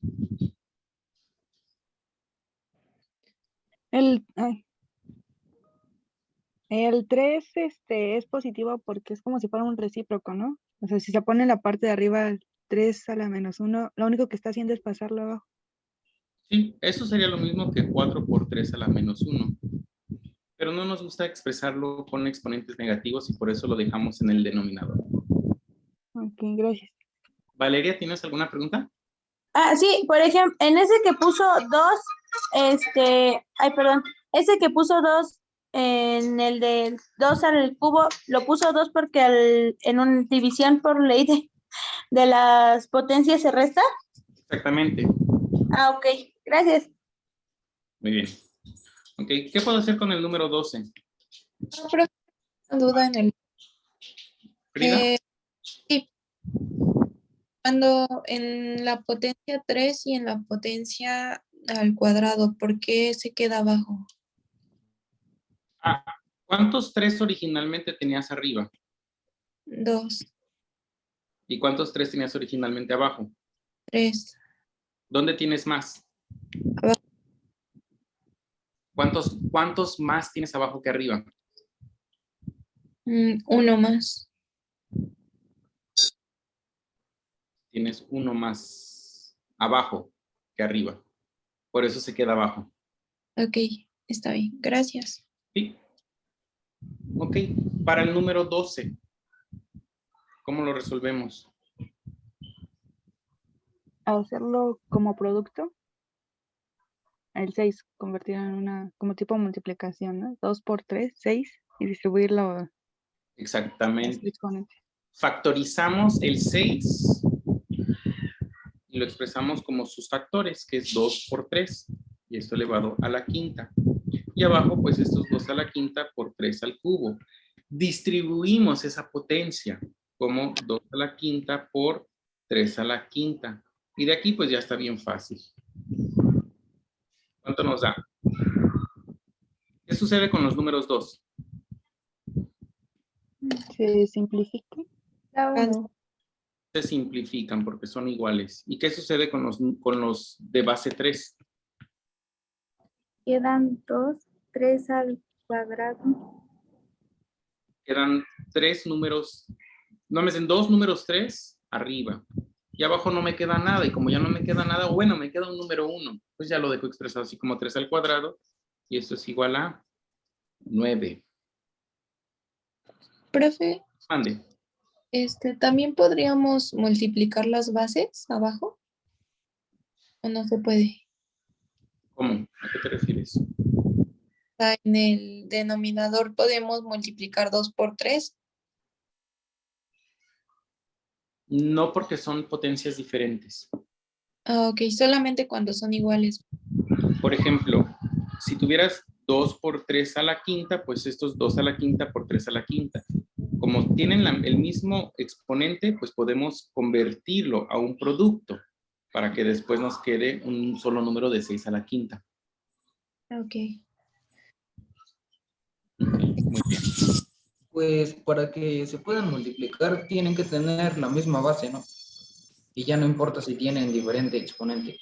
El 3 es positivo porque es como si fuera un recíproco, ¿no? O sea, si se pone en la parte de arriba el 3 a la menos 1, lo único que está haciendo es pasarlo abajo. Sí, eso sería lo mismo que 4 por 3 a la menos 1. Pero no nos gusta expresarlo con exponentes negativos y por eso lo dejamos en el denominador. Ok, gracias. Valeria, ¿tienes alguna pregunta? Ah, sí, por ejemplo, en ese que puso 2, ese que puso 2 en el de 2 al cubo, lo puso 2 porque en una división por ley de las potencias se resta. Exactamente. Ah, ok, gracias. Muy bien. Ok, ¿qué puedo hacer con el número 12? No, profe, una duda en el... Frida, sí, cuando en la potencia 3 y en la potencia al cuadrado, ¿por qué se queda abajo? ¿cuántos 3 originalmente tenías arriba? 2, ¿Y cuántos 3 tenías originalmente abajo? 3, ¿Dónde tienes más? Abajo. ¿Cuántos más tienes abajo que arriba? 1 más. Tienes uno más abajo que arriba. Por eso se queda abajo. Ok, está bien, gracias. ¿Sí? Ok, para el número 12, ¿cómo lo resolvemos? Hacerlo como producto, el 6 convertirlo en una, como tipo multiplicación, ¿no? 2 por 3, 6, y distribuirlo a Exactamente. exponentes. Factorizamos el 6 y lo expresamos como sus factores, que es 2 por 3, y esto elevado a la quinta. Y abajo, pues estos 2 a la quinta por 3 al cubo. Distribuimos esa potencia como 2 a la quinta por 3 a la quinta. Y de aquí, pues ya está bien fácil. ¿Cuánto nos da? ¿Qué sucede con los números 2? Se simplifica. Da uno. Se simplifican porque son iguales. ¿Y qué sucede con los de base 3? Quedan 2, 3 al cuadrado. Quedan 3 números, no me dicen 2 números 3 arriba. Y abajo no me queda nada. Y como ya no me queda nada, bueno, me queda un número 1. Pues ya lo dejo expresado así como 3 al cuadrado. Y esto es igual a 9. Profe, Ande. ¿también podríamos multiplicar las bases abajo? ¿O no se puede? ¿Cómo? ¿A qué te refieres? En el denominador podemos multiplicar 2 por 3. No, porque son potencias diferentes. Ah, ok, solamente cuando son iguales. Por ejemplo, si tuvieras 2 por 3 a la quinta, pues estos 2 a la quinta por 3 a la quinta. Como tienen el mismo exponente, pues podemos convertirlo a un producto para que después nos quede un solo número de 6 a la quinta. Ok. Muy bien. Pues para que se puedan multiplicar tienen que tener la misma base, ¿no? Y ya no importa si tienen diferente exponente.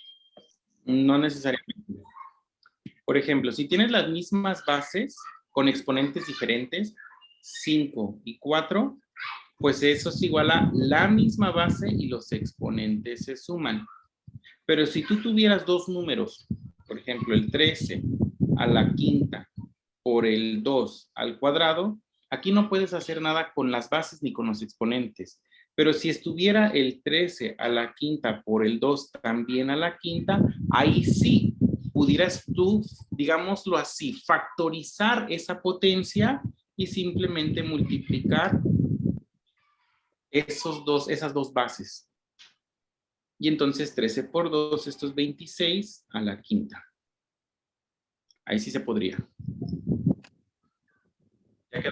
No necesariamente. Por ejemplo, si tienes las mismas bases con exponentes diferentes, 5 y 4, pues eso es igual a la misma base y los exponentes se suman. Pero si tú tuvieras dos números, por ejemplo, el 13 a la quinta por el 2 al cuadrado, aquí no puedes hacer nada con las bases ni con los exponentes. Pero si estuviera el 13 a la quinta por el 2 también a la quinta, ahí sí pudieras tú, digámoslo así, factorizar esa potencia y simplemente multiplicar esas dos bases. Y entonces 13 por 2, esto es 26 a la quinta. Ahí sí se podría. Ya quedó.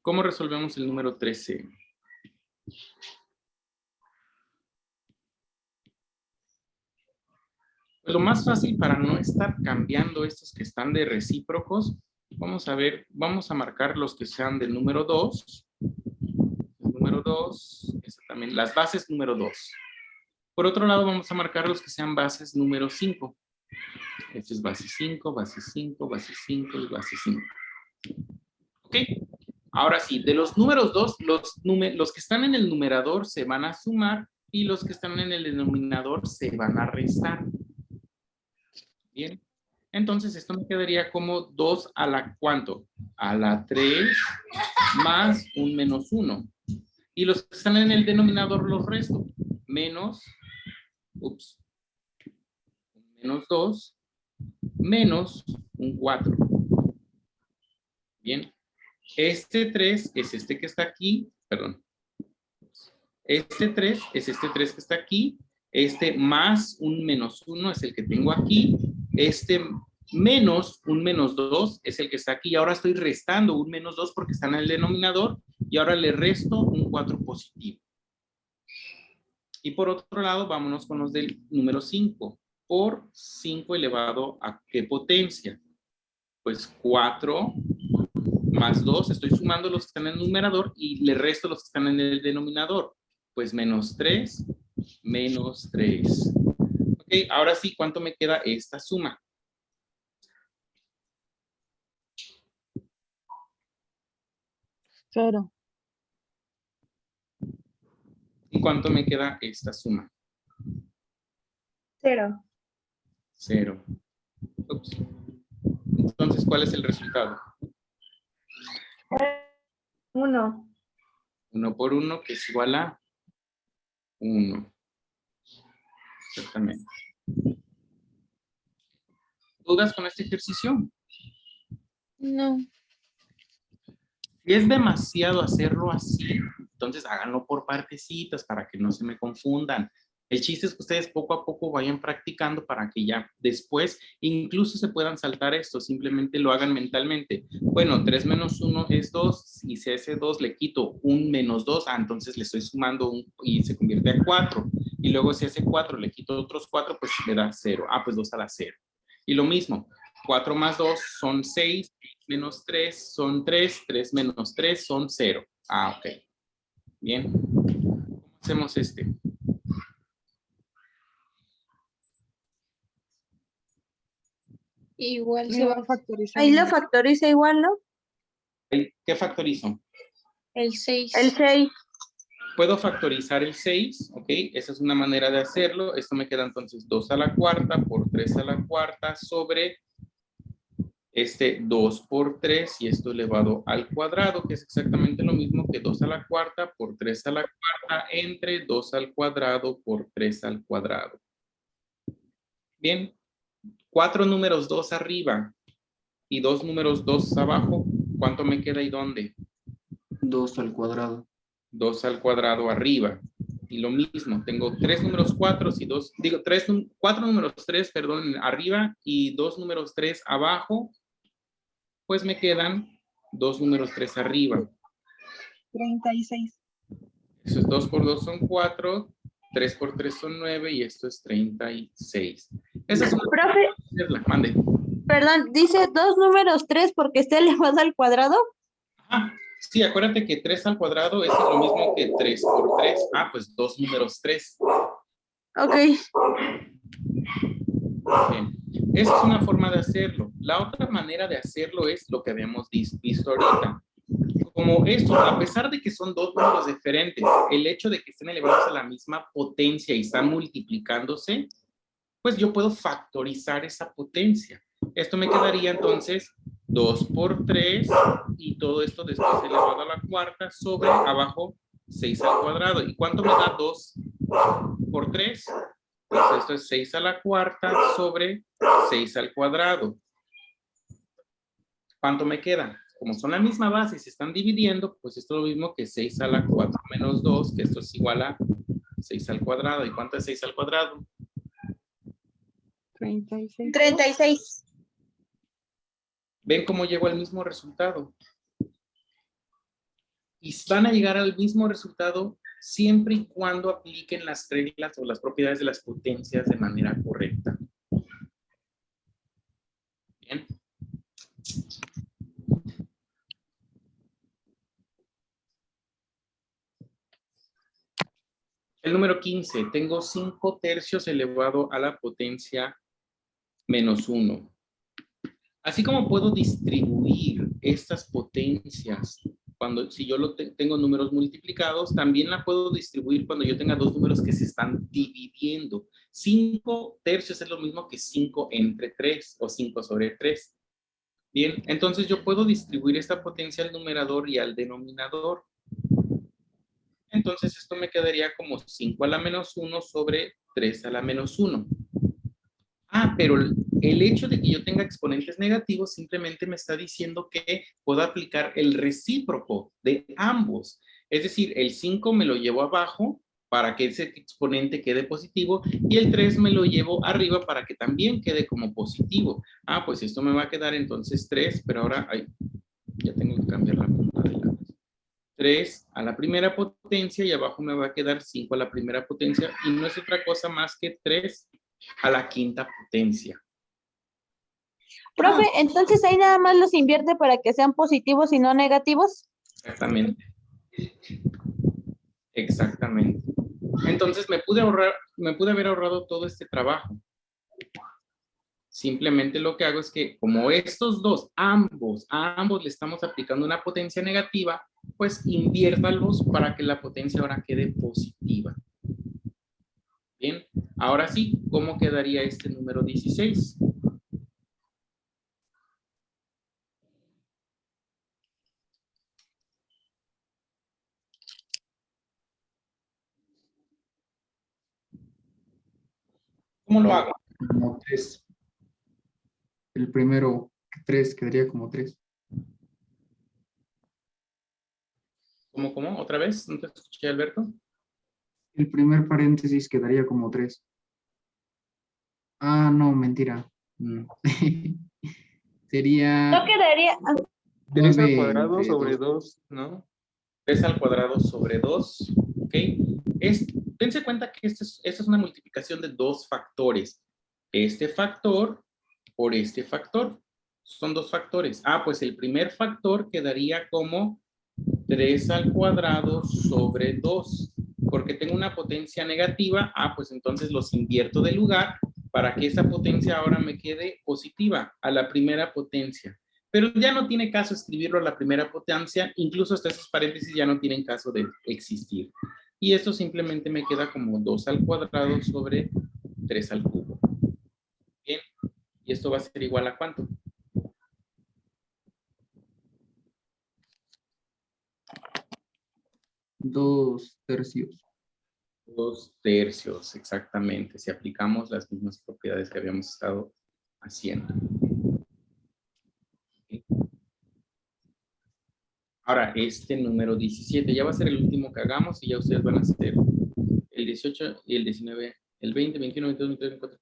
¿Cómo resolvemos el número 13? Lo más fácil para no estar cambiando estos que están de recíprocos, vamos a ver, vamos a marcar los que sean del número 2. El número 2, también, las bases número 2. Por otro lado, vamos a marcar los que sean bases número 5. Este es base 5, base 5, base 5 y base 5. ¿Ok? Ahora sí, de los números 2, los que están en el numerador se van a sumar y los que están en el denominador se van a restar. Bien. Entonces, esto me quedaría como 2 a la, ¿cuánto? A la 3 más un menos 1. Y los que están en el denominador los resto. Menos, menos 2, menos un 4. Bien. Este 3 es este que está aquí, perdón. Este 3 es este 3 que está aquí. Este más un menos 1 es el que tengo aquí. Este menos un menos 2 es el que está aquí. Y ahora estoy restando un menos 2 porque está en el denominador. Y ahora le resto un 4 positivo. Y por otro lado, vámonos con los del número 5. Por 5 elevado a ¿qué potencia? Pues 4 más 2. Estoy sumando los que están en el numerador y le resto los que están en el denominador. Pues menos 3, menos 3. Ok, ahora sí, ¿cuánto me queda esta suma? Cero. ¿Y cuánto me queda esta suma? 0. 0. Ups. Entonces, ¿cuál es el resultado? 1. 1 por 1, que es igual a 1. Exactamente. ¿Dudas con este ejercicio? No. Si es demasiado hacerlo así, entonces háganlo por partecitas para que no se me confundan. El chiste es que ustedes poco a poco vayan practicando para que ya después incluso se puedan saltar esto, simplemente lo hagan mentalmente. Bueno, 3 menos 1 es 2, y si a ese 2 le quito un menos 2, entonces le estoy sumando y se convierte a 4. Y luego si a ese 4 le quito otros 4, pues me da 0. Pues 2 a la 0. Y lo mismo, 4 más 2 son 6, menos 3 son 3, 3 menos 3 son 0. Ok. Bien. ¿Cómo hacemos este? Igual se Lo va va a factorizar. Ahí lo factoriza igual, ¿no? ¿Qué factorizo? el 6. El 6. Puedo factorizar el 6, ¿ok? Esa es una manera de hacerlo. Esto me queda entonces 2 a la cuarta por 3 a la cuarta sobre este 2 por 3 y esto elevado al cuadrado, que es exactamente lo mismo que 2 a la cuarta por 3 a la cuarta entre 2 al cuadrado por 3 al cuadrado. Bien, 4 números 2 arriba y 2 números 2 abajo, ¿cuánto me queda y dónde? 2 al cuadrado. 2 al cuadrado arriba. Y lo mismo, tengo 3 números 4 y 2, digo, 4 números 3, perdón, arriba y 2 números 3 abajo, pues me quedan 2 números 3 arriba. 36. Eso es 2 por 2 son 4, 3 por 3 son 9 y esto es 36. Esa es una... Profe, Mande. perdón, dice 2 números 3 porque está elevado al cuadrado. Ajá. Sí, acuérdate que 3 al cuadrado es lo mismo que 3 por 3. Pues 2 números 3. Ok. Bien. Esa es una forma de hacerlo. La otra manera de hacerlo es lo que habíamos visto ahorita. Como esto, a pesar de que son dos números diferentes, el hecho de que estén elevados a la misma potencia y están multiplicándose, pues yo puedo factorizar esa potencia. Esto me quedaría entonces 2 por 3 y todo esto después elevado a la cuarta sobre abajo 6 al cuadrado. ¿Y cuánto me da 2 por 3? Pues esto es 6 a la cuarta sobre 6 al cuadrado. ¿Cuánto me queda? Como son la misma base y se están dividiendo, pues esto es lo mismo que 6 a la 4 menos 2, que esto es igual a 6 al cuadrado. ¿Y cuánto es 6 al cuadrado? 36. 36. ¿Ven cómo llegó al mismo resultado? y van a llegar al mismo resultado siempre y cuando apliquen las reglas o las propiedades de las potencias de manera correcta. Bien. El número 15, tengo 5 tercios elevado a la potencia menos 1. Así como puedo distribuir estas potencias si yo tengo números multiplicados, también la puedo distribuir cuando yo tenga dos números que se están dividiendo. 5 tercios es lo mismo que 5 entre 3 o 5 sobre 3. Bien, entonces yo puedo distribuir esta potencia al numerador y al denominador. Entonces esto me quedaría como 5 a la menos 1 sobre 3 a la menos 1. Pero el hecho de que yo tenga exponentes negativos simplemente me está diciendo que puedo aplicar el recíproco de ambos. Es decir, el 5 me lo llevo abajo para que ese exponente quede positivo y el 3 me lo llevo arriba para que también quede como positivo. Pues esto me va a quedar entonces 3, pero ahora ya tengo que cambiar la punta de la 3 a la primera potencia y abajo me va a quedar 5 a la primera potencia y no es otra cosa más que 3 a la quinta potencia. Profe, entonces ahí nada más los invierte para que sean positivos y no negativos. Exactamente. Exactamente. Entonces me pude haber ahorrado todo este trabajo. Simplemente lo que hago es que como estos dos, a ambos le estamos aplicando una potencia negativa, pues inviértalos para que la potencia ahora quede positiva. Bien, ahora sí, ¿cómo quedaría este número 16? ¿Cómo lo hago? Como 3. El primero, 3, quedaría como 3. ¿Cómo? ¿Otra vez? ¿No te escuché, Alberto? El primer paréntesis quedaría como 3. No, mentira. Sería... No quedaría... 3 al cuadrado sobre 2, ¿no? 3 al cuadrado sobre 2, ¿ok? Dense cuenta que esta es una multiplicación de dos factores. Este factor por este factor. Son dos factores. Pues el primer factor quedaría como 3 al cuadrado sobre 2. Porque tengo una potencia negativa, pues entonces los invierto de lugar para que esa potencia ahora me quede positiva a la primera potencia. Pero ya no tiene caso escribirlo a la primera potencia, incluso hasta esos paréntesis ya no tienen caso de existir. Y esto simplemente me queda como 2 al cuadrado sobre 3 al cubo. Bien, y esto va a ser igual a ¿cuánto? 2 tercios. 2 tercios, exactamente. Si aplicamos las mismas propiedades que habíamos estado haciendo. Ahora, este número 17 ya va a ser el último que hagamos y ya ustedes van a hacer el 18 y el 19, el 20, 21, 22, 23, 24.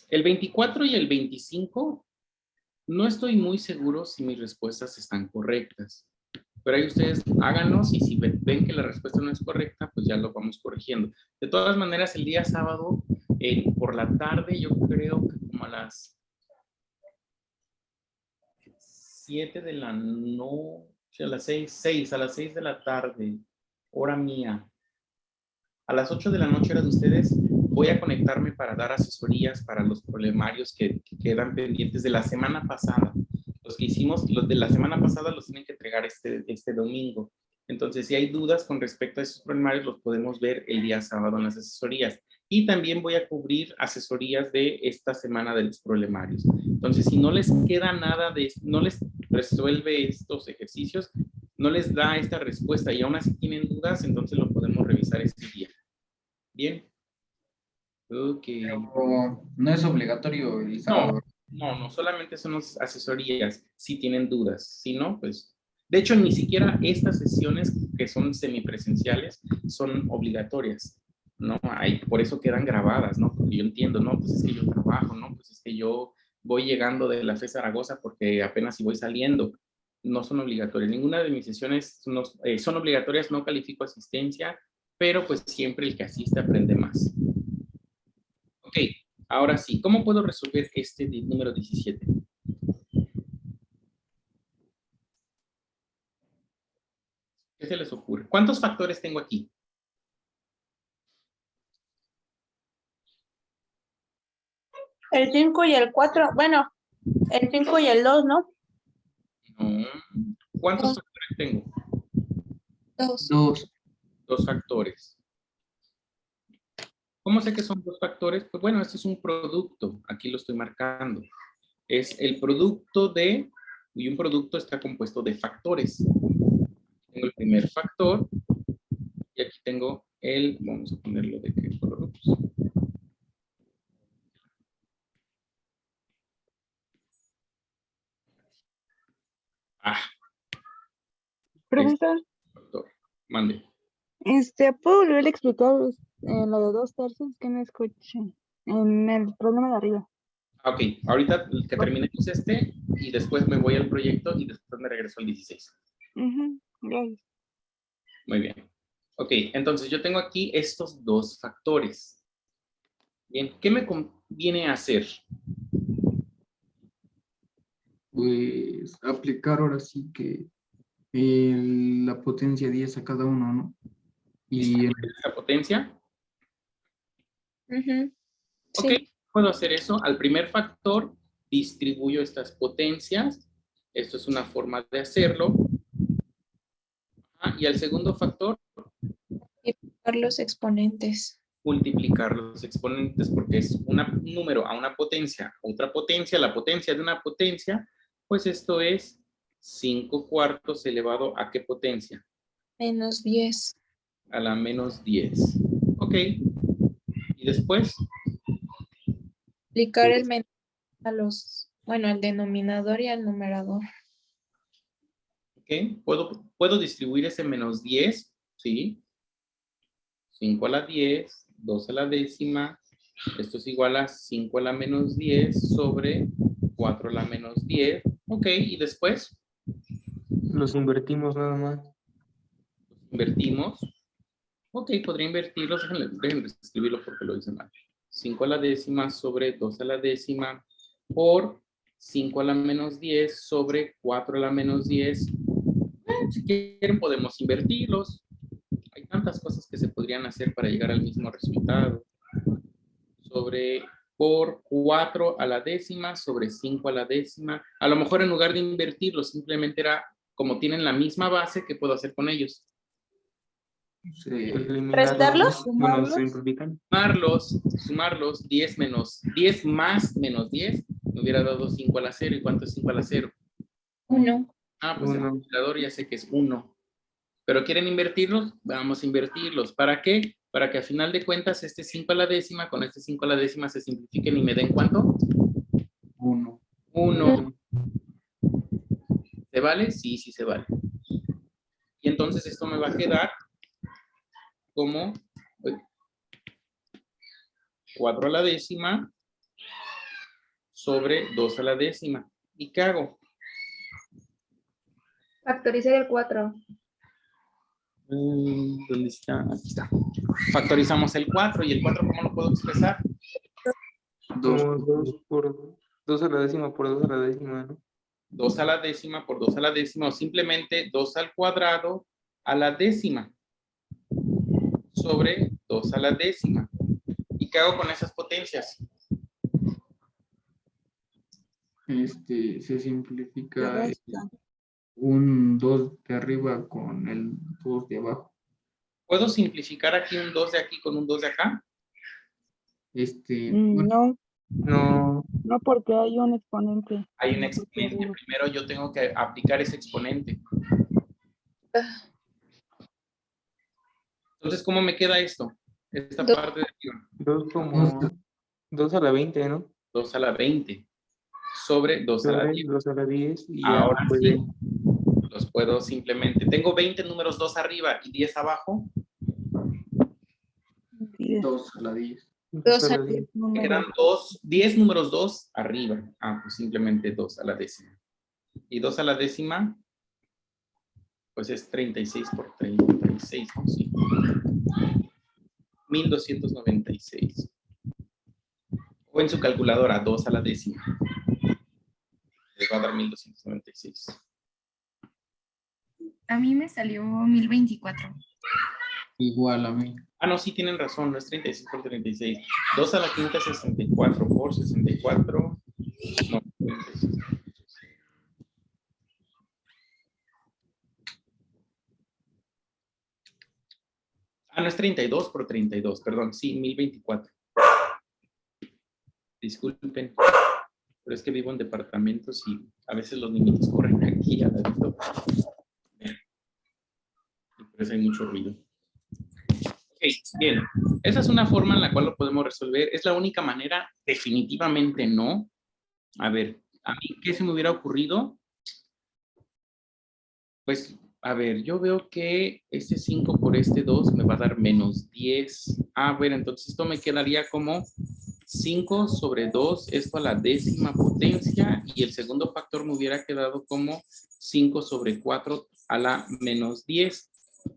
El 24 y el 25, no estoy muy seguro si mis respuestas están correctas. Pero ahí ustedes háganlos y si ven que la respuesta no es correcta, pues ya lo vamos corrigiendo. De todas maneras, el día sábado, por la tarde, yo creo que como a las 7 de la noche, a las 6 de la tarde, hora mía. A las 8 de la noche, hora de ustedes, voy a conectarme para dar asesorías para los problemarios que quedan pendientes de la semana pasada. Los que hicimos, los de la semana pasada los tienen que entregar este domingo. Entonces, si hay dudas con respecto a esos problemarios, los podemos ver el día sábado en las asesorías. Y también voy a cubrir asesorías de esta semana de los problemarios. Entonces, si no les queda nada no les resuelve estos ejercicios, no les da esta respuesta y aún así tienen dudas, entonces lo podemos revisar este día. ¿Bien? Ok. Pero no es obligatorio el sábado. No, solamente son las asesorías si tienen dudas. Si no, pues... De hecho, ni siquiera estas sesiones que son semipresenciales son obligatorias, ¿no? Por eso quedan grabadas, ¿no? Porque yo entiendo, ¿no? Pues es que yo trabajo, ¿no? Pues es que yo voy llegando de la FE Zaragoza porque apenas si voy saliendo. no son obligatorias. Ninguna de mis sesiones son obligatorias, no califico asistencia, pero pues siempre el que asiste aprende más. Ok, ahora sí, ¿cómo puedo resolver este número 17? ¿Qué se les ocurre? ¿Cuántos factores tengo aquí? El 5 y el 4, bueno, el 5 y el 2, ¿no? No. ¿Cuántos Dos. factores tengo? 2. 2. 2 factores. ¿Cómo sé que son 2 factores? Pues bueno, este es un producto. Aquí lo estoy marcando. Es el producto de, y un producto está compuesto de factores. Tengo el primer factor y aquí tengo el, vamos a ponerlo de qué color. Ah, Profesor, factor. Mande. ¿puedo volver a explicar en lo de 2/3 que no escuché? En el problema de arriba. Ok, ahorita que terminemos este y después me voy al proyecto y después me regreso al 16. Gracias. Muy bien. Ok, entonces yo tengo aquí estos 2 factores. Bien, ¿qué me conviene hacer? Pues aplicar ahora sí que la potencia 10 a cada uno, ¿no? Y ¿Esa potencia? Ujú. Ok, Sí. puedo hacer eso. Al primer factor distribuyo estas potencias. Esto es una forma de hacerlo. Y al segundo factor, Multiplicar los exponentes. multiplicar los exponentes porque es un número a una potencia, otra potencia, la potencia de una potencia, pues esto es 5/4 elevado a ¿qué potencia? Menos 10. A la menos 10. Ok. Y después, Multiplicar el menor a los, bueno, al denominador y al numerador. ok, puedo distribuir ese menos 10, ¿sí? 5 a la 10, 2 a la décima, esto es igual a 5 a la menos 10 sobre 4 a la menos 10. Ok, y después Los invertimos nada más. invertimos. Ok, podría invertirlos, déjenme escribirlo porque lo hice mal. 5 a la décima sobre 2 a la décima por 5 a la menos 10 sobre 4 a la menos 10. Si quieren podemos invertirlos. Hay tantas cosas que se podrían hacer para llegar al mismo resultado. Por 4 a la décima sobre 5 a la décima. A lo mejor en lugar de invertirlos, simplemente era como tienen la misma base, ¿qué puedo hacer con ellos? ¿Restarlos? Bueno, simplifican. Sumarlos, 10 más menos 10, me hubiera dado 5 a la 0. ¿Y cuánto es 5 a la 0? 1. Ah, pues el Uno. calculador ya sé que es 1. ¿Pero quieren invertirlos? Vamos a invertirlos. ¿Para qué? Para que a final de cuentas este 5 a la décima con este 5 a la décima se simplifiquen y me den ¿cuánto? 1. 1. ¿Se vale? Sí, sí se vale. Y entonces esto me va a quedar como 4 a la décima sobre 2 a la décima. ¿Y qué hago? Factorizar el 4. ¿Dónde está? Aquí está. Factorizamos el 4. ¿Y el 4 cómo lo puedo expresar? Como 2 a la décima por 2 a la décima, ¿no? 2 a la décima por 2 a la décima o simplemente 2 al cuadrado a la décima sobre 2 a la décima. ¿Y qué hago con esas potencias? Se simplifica un 2 de arriba con el 2 de abajo. ¿Puedo simplificar aquí un 2 de aquí con un 2 de acá? No, No, no porque hay un exponente. Hay un exponente. Primero yo tengo que aplicar ese exponente. Entonces, ¿cómo me queda esto? Esta Dos. parte de arriba. 2 como 2 a la 20, ¿no? 2 a la 20 sobre 2 a la Sobre 10. 2 a la 10 y ya Ahora puede. sí, los puedo simplemente. Tengo 20 números 2 arriba y 10 abajo. 2 a la 10. 2 a la 10. Me quedan 10 números 2 arriba. Ah, pues simplemente 2 a la décima. Y 2 a la décima Pues es 36 por 36, ¿no? Sí. 1296. O en su calculadora, 2 a la décima. Les va a dar 1296. A mí me salió 1024. Igual a mí. Ah, no, sí tienen razón, no es 36 por 36. 2 a la quinta, 64 por 64. No, 36. Ah, no es 32 por 32, perdón, sí, 1024. Disculpen, pero es que vivo en departamentos y a veces los niñitos corren aquí al ladito. Y por eso hay mucho ruido. Ok, bien. Esa es una forma en la cual lo podemos resolver. ¿Es la única manera? Definitivamente no. A ver, ¿a mí qué se me hubiera ocurrido? Pues, a ver, yo veo que este 5 por este 2 me va a dar menos 10. A ver, entonces esto me quedaría como 5 sobre 2, esto a la décima potencia, y el segundo factor me hubiera quedado como 5 sobre 4 a la menos 10.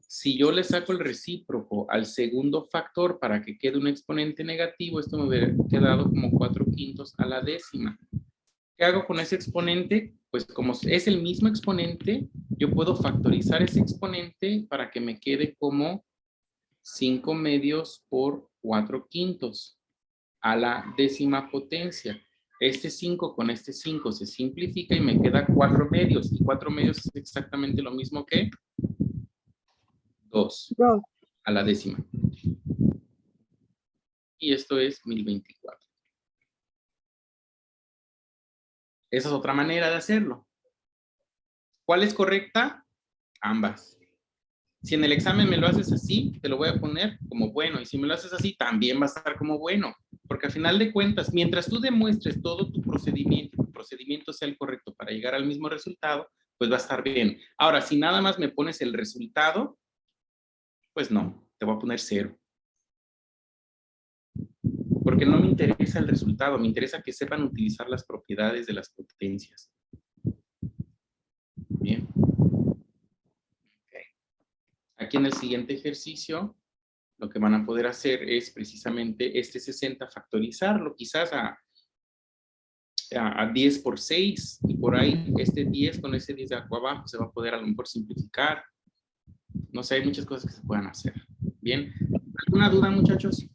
Si yo le saco el recíproco al segundo factor para que quede un exponente negativo, esto me hubiera quedado como 4/5 a la décima. ¿Qué hago con ese exponente? Pues como es el mismo exponente, yo puedo factorizar ese exponente para que me quede como 5 medios por 4/5 a la décima potencia. Este 5 con este 5 se simplifica y me queda 4 medios. Y 4 medios es exactamente lo mismo que 2 a la décima. Y esto es 1024. Esa es otra manera de hacerlo. ¿Cuál es correcta? Ambas. Si en el examen me lo haces así, te lo voy a poner como bueno. Y si me lo haces así, también va a estar como bueno. Porque al final de cuentas, mientras tú demuestres todo tu procedimiento sea el correcto para llegar al mismo resultado, pues va a estar bien. Ahora, si nada más me pones el resultado, pues no, te voy a poner 0. Porque no me interesa el resultado, me interesa que sepan utilizar las propiedades de las potencias. Bien. Okay. Aquí en el siguiente ejercicio, lo que van a poder hacer es precisamente este 60 factorizarlo, quizás a 10 por 6, y por ahí este 10 con ese 10 de acá abajo se va a poder a lo mejor simplificar. No sé, hay muchas cosas que se puedan hacer. Bien. ¿Alguna duda, muchachos?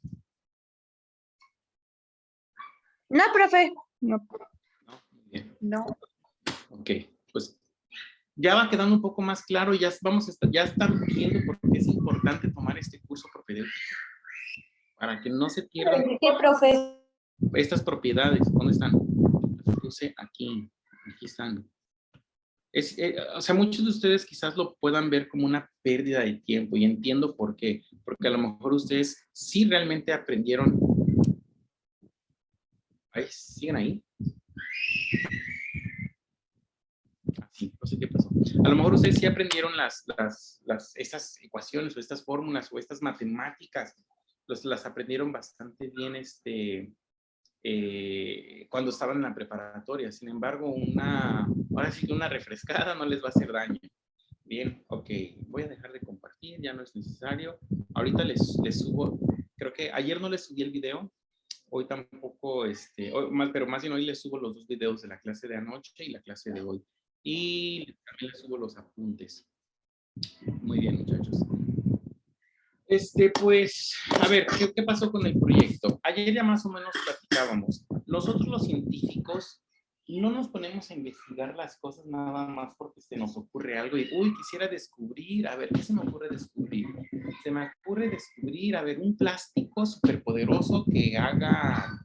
No, profe. No. No, muy bien. No. Ok, pues ya va quedando un poco más claro, ya vamos a estar, ya están viendo por qué es importante tomar este curso propedéutico, para que no se pierdan ¿Qué, profe? estas propiedades. ¿Dónde están? Las puse aquí, aquí están. O sea, muchos de ustedes quizás lo puedan ver como una pérdida de tiempo, y entiendo por qué, porque a lo mejor ustedes sí realmente aprendieron. Ay, ¿siguen ahí? Sí, no sé qué pasó. A lo mejor ustedes sí aprendieron estas ecuaciones o estas fórmulas o estas matemáticas, las aprendieron bastante bien cuando estaban en la preparatoria. Sin embargo, ahora sí que una refrescada no les va a hacer daño. Bien, ok, voy a dejar de compartir, ya no es necesario. Ahorita les subo, creo que ayer no les subí el video, hoy tampoco, pero más bien hoy les subo los 2 videos de la clase de anoche y la clase de hoy. Y también les subo los apuntes. Muy bien, muchachos. Pues, a ver, ¿qué pasó con el proyecto? Ayer ya más o menos platicábamos. Nosotros los científicos no nos ponemos a investigar las cosas nada más porque se nos ocurre algo y, uy, quisiera descubrir, a ver, ¿qué se me ocurre descubrir? Se me ocurre descubrir, a ver, un plástico superpoderoso que haga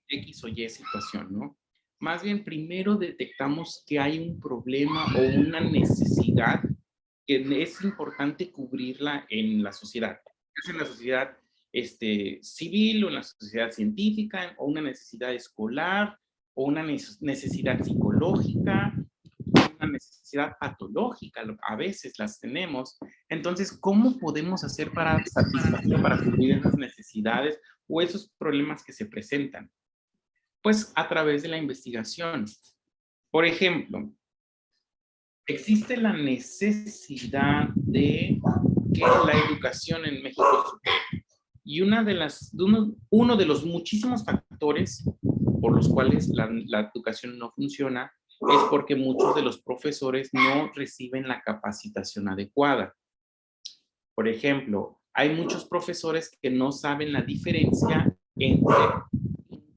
X o Y situación, ¿no? Más bien, primero detectamos que hay un problema o una necesidad que es importante cubrirla en la sociedad. En la sociedad civil o en la sociedad científica, o una necesidad escolar, o una necesidad psicológica, una necesidad patológica, a veces las tenemos. Entonces, ¿cómo podemos hacer para satisfacer, para cubrir esas necesidades o esos problemas que se presentan? Pues a través de la investigación. Por ejemplo, existe la necesidad de que la educación en México supere. Y uno de los muchísimos factores por los cuales la educación no funciona es porque muchos de los profesores no reciben la capacitación adecuada. Por ejemplo, hay muchos profesores que no saben la diferencia entre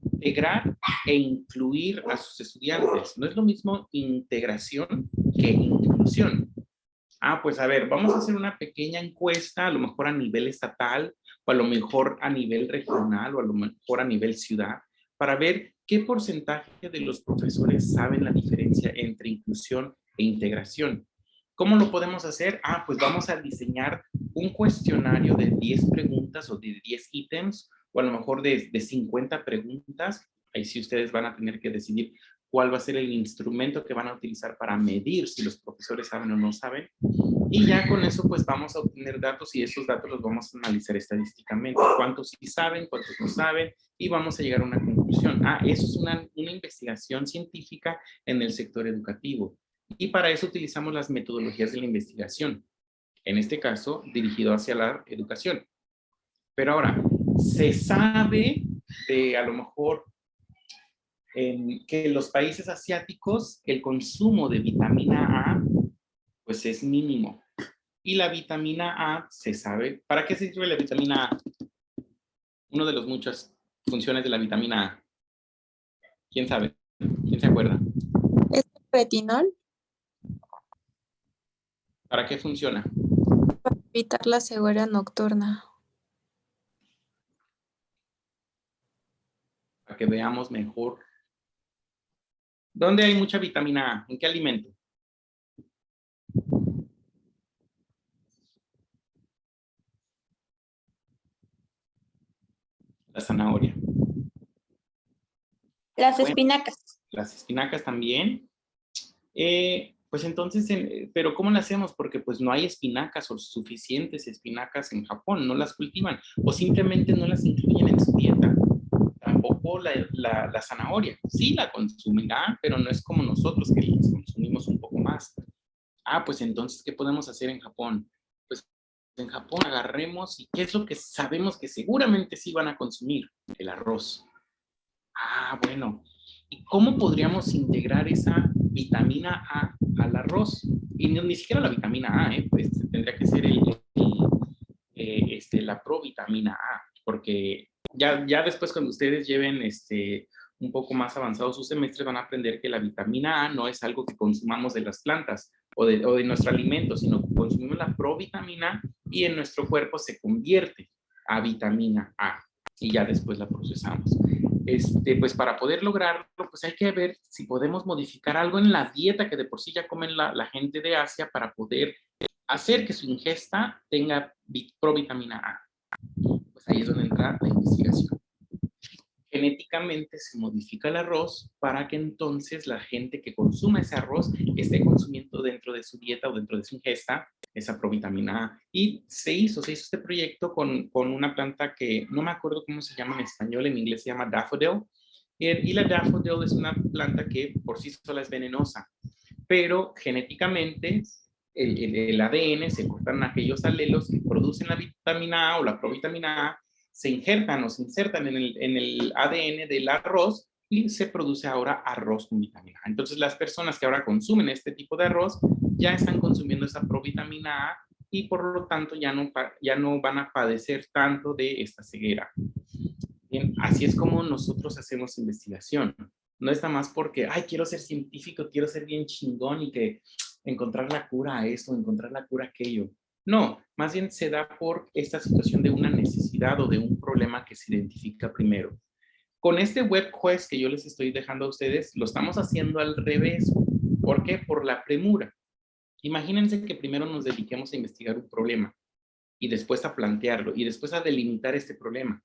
integrar e incluir a sus estudiantes. No es lo mismo integración que inclusión. Pues a ver, vamos a hacer una pequeña encuesta, a lo mejor a nivel estatal, o a lo mejor a nivel regional, o a lo mejor a nivel ciudad, para ver qué porcentaje de los profesores saben la diferencia entre inclusión e integración. ¿Cómo lo podemos hacer? Pues vamos a diseñar un cuestionario de 10 preguntas o de 10 ítems, o a lo mejor de 50 preguntas. Ahí sí ustedes van a tener que decidir cuál va a ser el instrumento que van a utilizar para medir si los profesores saben o no saben. Y ya con eso pues vamos a obtener datos y esos datos los vamos a analizar estadísticamente. Cuántos sí saben, cuántos no saben, y vamos a llegar a una conclusión. Eso es una investigación científica en el sector educativo. Y para eso utilizamos las metodologías de la investigación. En este caso, dirigido hacia la educación. Pero ahora, se sabe de a lo mejor que en los países asiáticos el consumo de vitamina A pues es mínimo. Y la vitamina A se sabe. ¿Para qué sirve la vitamina A? Uno de las muchas funciones de la vitamina A. ¿Quién sabe? ¿Quién se acuerda? ¿Es el retinol? ¿Para qué funciona? Para evitar la ceguera nocturna. Para que veamos mejor. ¿Dónde hay mucha vitamina A? ¿En qué alimento? La zanahoria. Las espinacas. Las espinacas también. Pues entonces, pero ¿cómo lo hacemos? Porque pues no hay espinacas o suficientes espinacas en Japón, no las cultivan o simplemente no las incluyen en su dieta. Tampoco la zanahoria, sí la consumen, pero no es como nosotros que las consumimos un poco más. Pues entonces, ¿qué podemos hacer en Japón? Pues en Japón agarremos y ¿qué es lo que sabemos que seguramente sí van a consumir? El arroz. Bueno. ¿Y cómo podríamos integrar esa vitamina A al arroz? Y ni siquiera la vitamina A, pues tendría que ser la provitamina A, porque ya después cuando ustedes lleven un poco más avanzado su semestre van a aprender que la vitamina A no es algo que consumamos de las plantas o de nuestro alimento, sino que consumimos la provitamina y en nuestro cuerpo se convierte a vitamina A y ya después la procesamos. Pues para poder lograrlo, pues hay que ver si podemos modificar algo en la dieta que de por sí ya comen la gente de Asia para poder hacer que su ingesta tenga provitamina A. Pues ahí es donde entra la investigación. Genéticamente se modifica el arroz para que entonces la gente que consuma ese arroz esté consumiendo dentro de su dieta o dentro de su ingesta esa provitamina A. Y se hizo este proyecto con una planta que no me acuerdo cómo se llama en español, en inglés se llama daffodil. Y la daffodil es una planta que por sí sola es venenosa, pero genéticamente el ADN se cortan aquellos alelos que producen la vitamina A o la provitamina A, se injertan o se insertan en el ADN del arroz y se produce ahora arroz con vitamina A. Entonces las personas que ahora consumen este tipo de arroz ya están consumiendo esa provitamina A y por lo tanto ya no van a padecer tanto de esta ceguera. Bien, así es como nosotros hacemos investigación. No está más porque, quiero ser científico, quiero ser bien chingón y que encontrar la cura a esto, encontrar la cura a aquello. No, más bien se da por esta situación de una necesidad o de un problema que se identifica primero. Con este web quest que yo les estoy dejando a ustedes, lo estamos haciendo al revés. ¿Por qué? Por la premura. Imagínense que primero nos dediquemos a investigar un problema y después a plantearlo y después a delimitar este problema.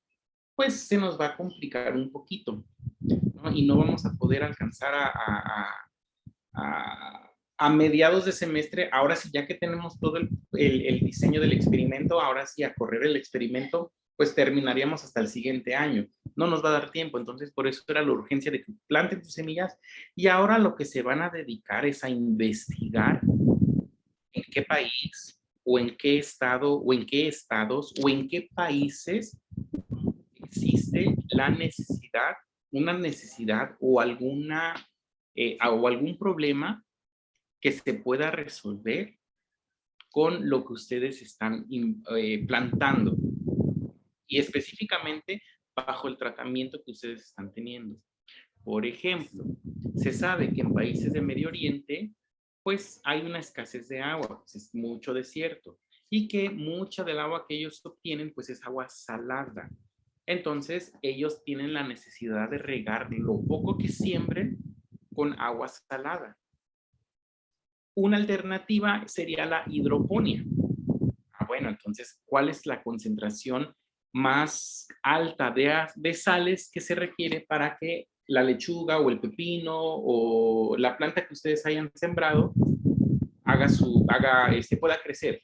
Pues se nos va a complicar un poquito, ¿no? Y no vamos a poder alcanzar a mediados de semestre, ahora sí, ya que tenemos todo el diseño del experimento, ahora sí, a correr el experimento, pues terminaríamos hasta el siguiente año. no nos va a dar tiempo. Entonces, por eso era la urgencia de que planten sus semillas y ahora lo que se van a dedicar es a investigar en qué país o en qué estado o en qué estados o en qué países existe la necesidad, una necesidad o alguna o algún problema que se pueda resolver con lo que ustedes están plantando y específicamente bajo el tratamiento que ustedes están teniendo. Por ejemplo, se sabe que en países de Medio Oriente pues hay una escasez de agua, pues es mucho desierto y que mucha del agua que ellos obtienen pues es agua salada. Entonces ellos tienen la necesidad de regar lo poco que siembren con agua salada. Una alternativa sería la hidroponía. Bueno, entonces, ¿cuál es la concentración más alta de sales que se requiere para que la lechuga o el pepino o la planta que ustedes hayan sembrado pueda crecer?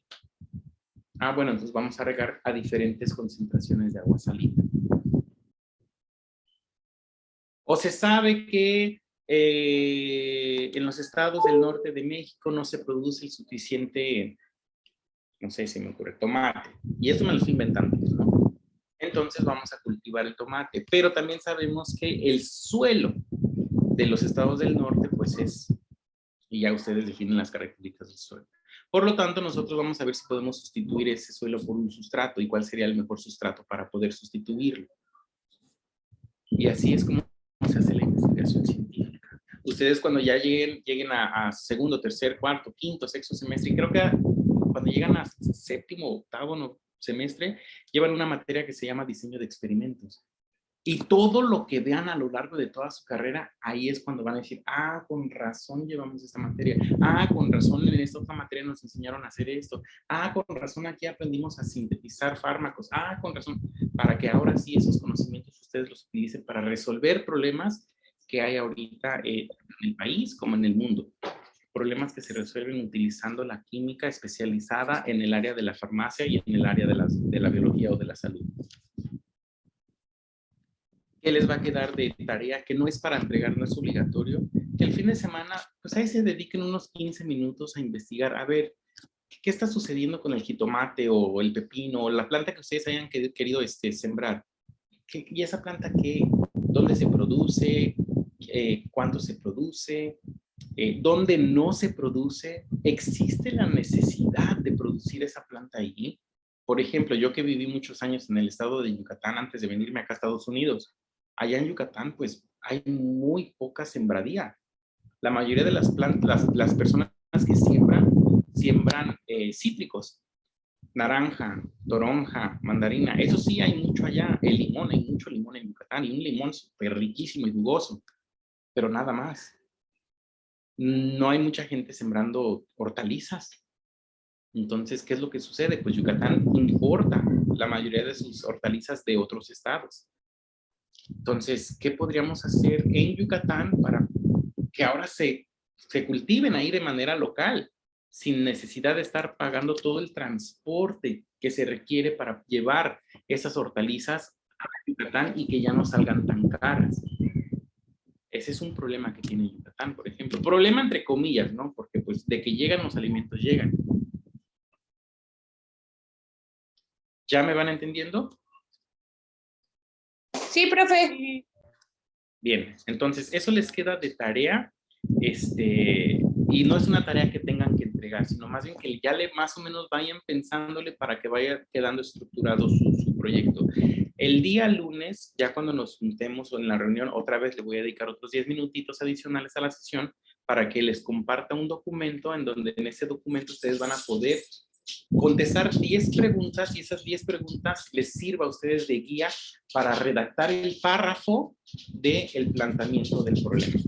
Bueno, entonces vamos a regar a diferentes concentraciones de agua salina. O se sabe que en los estados del norte de México no se produce el suficiente, no sé, se me ocurre, tomate. Y esto me lo estoy inventando, ¿no? Entonces vamos a cultivar el tomate. Pero también sabemos que el suelo de los estados del norte, pues y ya ustedes definen las características del suelo. Por lo tanto, nosotros vamos a ver si podemos sustituir ese suelo por un sustrato y cuál sería el mejor sustrato para poder sustituirlo. Y así es como se hace la investigación científica. Ustedes cuando ya lleguen a segundo, tercer, cuarto, quinto, sexto semestre, y creo que cuando llegan a séptimo, octavo semestre, llevan una materia que se llama diseño de experimentos. Y todo lo que vean a lo largo de toda su carrera, ahí es cuando van a decir, con razón llevamos esta materia. Con razón en esta otra materia nos enseñaron a hacer esto. Con razón aquí aprendimos a sintetizar fármacos. Con razón, para que ahora sí esos conocimientos ustedes los utilicen para resolver problemas que hay ahorita en el país como en el mundo. Problemas que se resuelven utilizando la química especializada en el área de la farmacia y en el área de la biología o de la salud. ¿Qué les va a quedar de tarea? Que no es para entregar, no es obligatorio. Que el fin de semana, pues ahí se dediquen unos 15 minutos a investigar, a ver, ¿qué está sucediendo con el jitomate o el pepino o la planta que ustedes hayan querido sembrar? ¿Y esa planta qué? ¿Dónde se produce? ¿Cuánto se produce? ¿Dónde no se produce? ¿Existe la necesidad de producir esa planta allí? Por ejemplo, yo que viví muchos años en el estado de Yucatán antes de venirme acá a Estados Unidos, allá en Yucatán pues hay muy poca sembradía. La mayoría de las plantas, las personas que siembran cítricos, naranja, toronja, mandarina, eso sí hay mucho allá. El limón, hay mucho limón en Yucatán y un limón súper riquísimo y jugoso, pero nada más. No hay mucha gente sembrando hortalizas. Entonces, ¿qué es lo que sucede? Pues Yucatán importa la mayoría de sus hortalizas de otros estados. Entonces, ¿qué podríamos hacer en Yucatán para que ahora se cultiven ahí de manera local, sin necesidad de estar pagando todo el transporte que se requiere para llevar esas hortalizas a Yucatán y que ya no salgan tan caras? Ese es un problema que tiene Yucatán, por ejemplo. Problema entre comillas, ¿no? Porque pues de que llegan los alimentos, llegan. ¿Ya me van entendiendo? Sí, profe. Bien, entonces eso les queda de tarea, y no es una tarea que tengan que entregar, sino más bien que ya más o menos vayan pensándole para que vaya quedando estructurado su proyecto. El día lunes, ya cuando nos juntemos o en la reunión, otra vez le voy a dedicar otros 10 minutitos adicionales a la sesión para que les comparta un documento en donde en ese documento ustedes van a poder contestar 10 preguntas y esas 10 preguntas les sirva a ustedes de guía para redactar el párrafo del planteamiento del problema.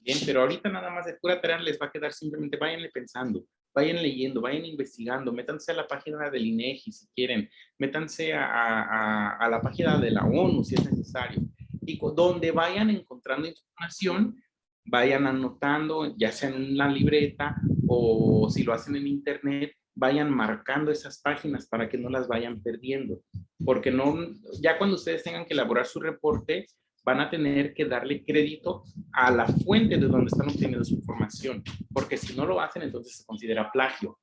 Bien, pero ahorita nada más de pura tarea les va a quedar simplemente, váyanle pensando, vayan leyendo, vayan investigando, métanse a la página del INEGI si quieren, métanse a la página de la ONU si es necesario, y donde vayan encontrando información, vayan anotando, ya sea en una libreta o si lo hacen en internet, vayan marcando esas páginas para que no las vayan perdiendo. porque no, ya cuando ustedes tengan que elaborar su reporte, van a tener que darle crédito a la fuente de donde están obteniendo su información, porque si no lo hacen, entonces se considera plagio.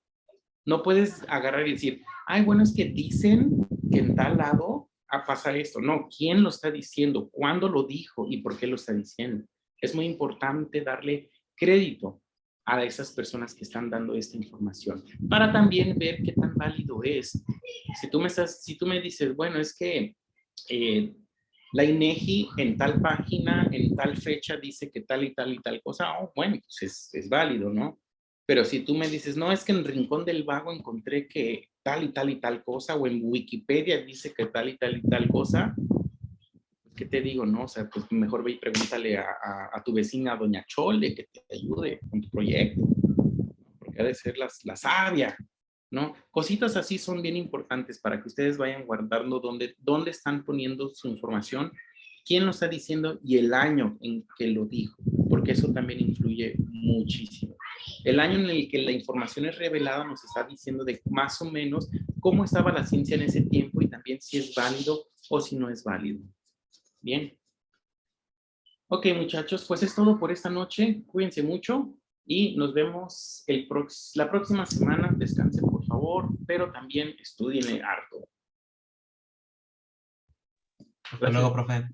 No puedes agarrar y decir, ay, bueno, es que dicen que en tal lado pasa esto. No, ¿quién lo está diciendo? ¿Cuándo lo dijo? ¿Y por qué lo está diciendo? Es muy importante darle crédito a esas personas que están dando esta información, para también ver qué tan válido es. Si tú me dices, bueno, es que la INEGI en tal página, en tal fecha, dice que tal y tal y tal cosa, oh, bueno, pues es válido, ¿no? Pero si tú me dices, no, es que en el Rincón del Vago encontré que tal y tal y tal cosa, o en Wikipedia dice que tal y tal y tal cosa, ¿qué te digo, no? O sea, pues mejor ve y pregúntale a tu vecina, doña Chole, que te ayude con tu proyecto, porque ha de ser la sabia, ¿no? Cositas así son bien importantes para que ustedes vayan guardando dónde están poniendo su información, quién lo está diciendo y el año en que lo dijo, porque eso también influye muchísimo. El año en el que la información es revelada nos está diciendo de más o menos cómo estaba la ciencia en ese tiempo y también si es válido o si no es válido. Bien. Ok, muchachos, pues es todo por esta noche. Cuídense mucho y nos vemos la próxima semana. Descansen, por favor, pero también estudien harto. Hasta luego, profe.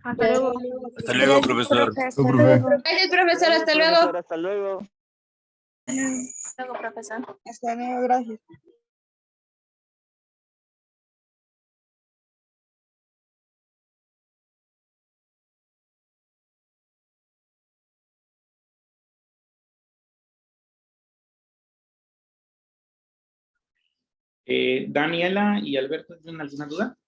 Hasta luego. Hasta luego, profesor. Hasta luego. Gracias, profesor. Hasta luego. Hasta luego. Hasta luego, profesor. Hasta luego, gracias. Daniela y Alberto, ¿tienen alguna duda?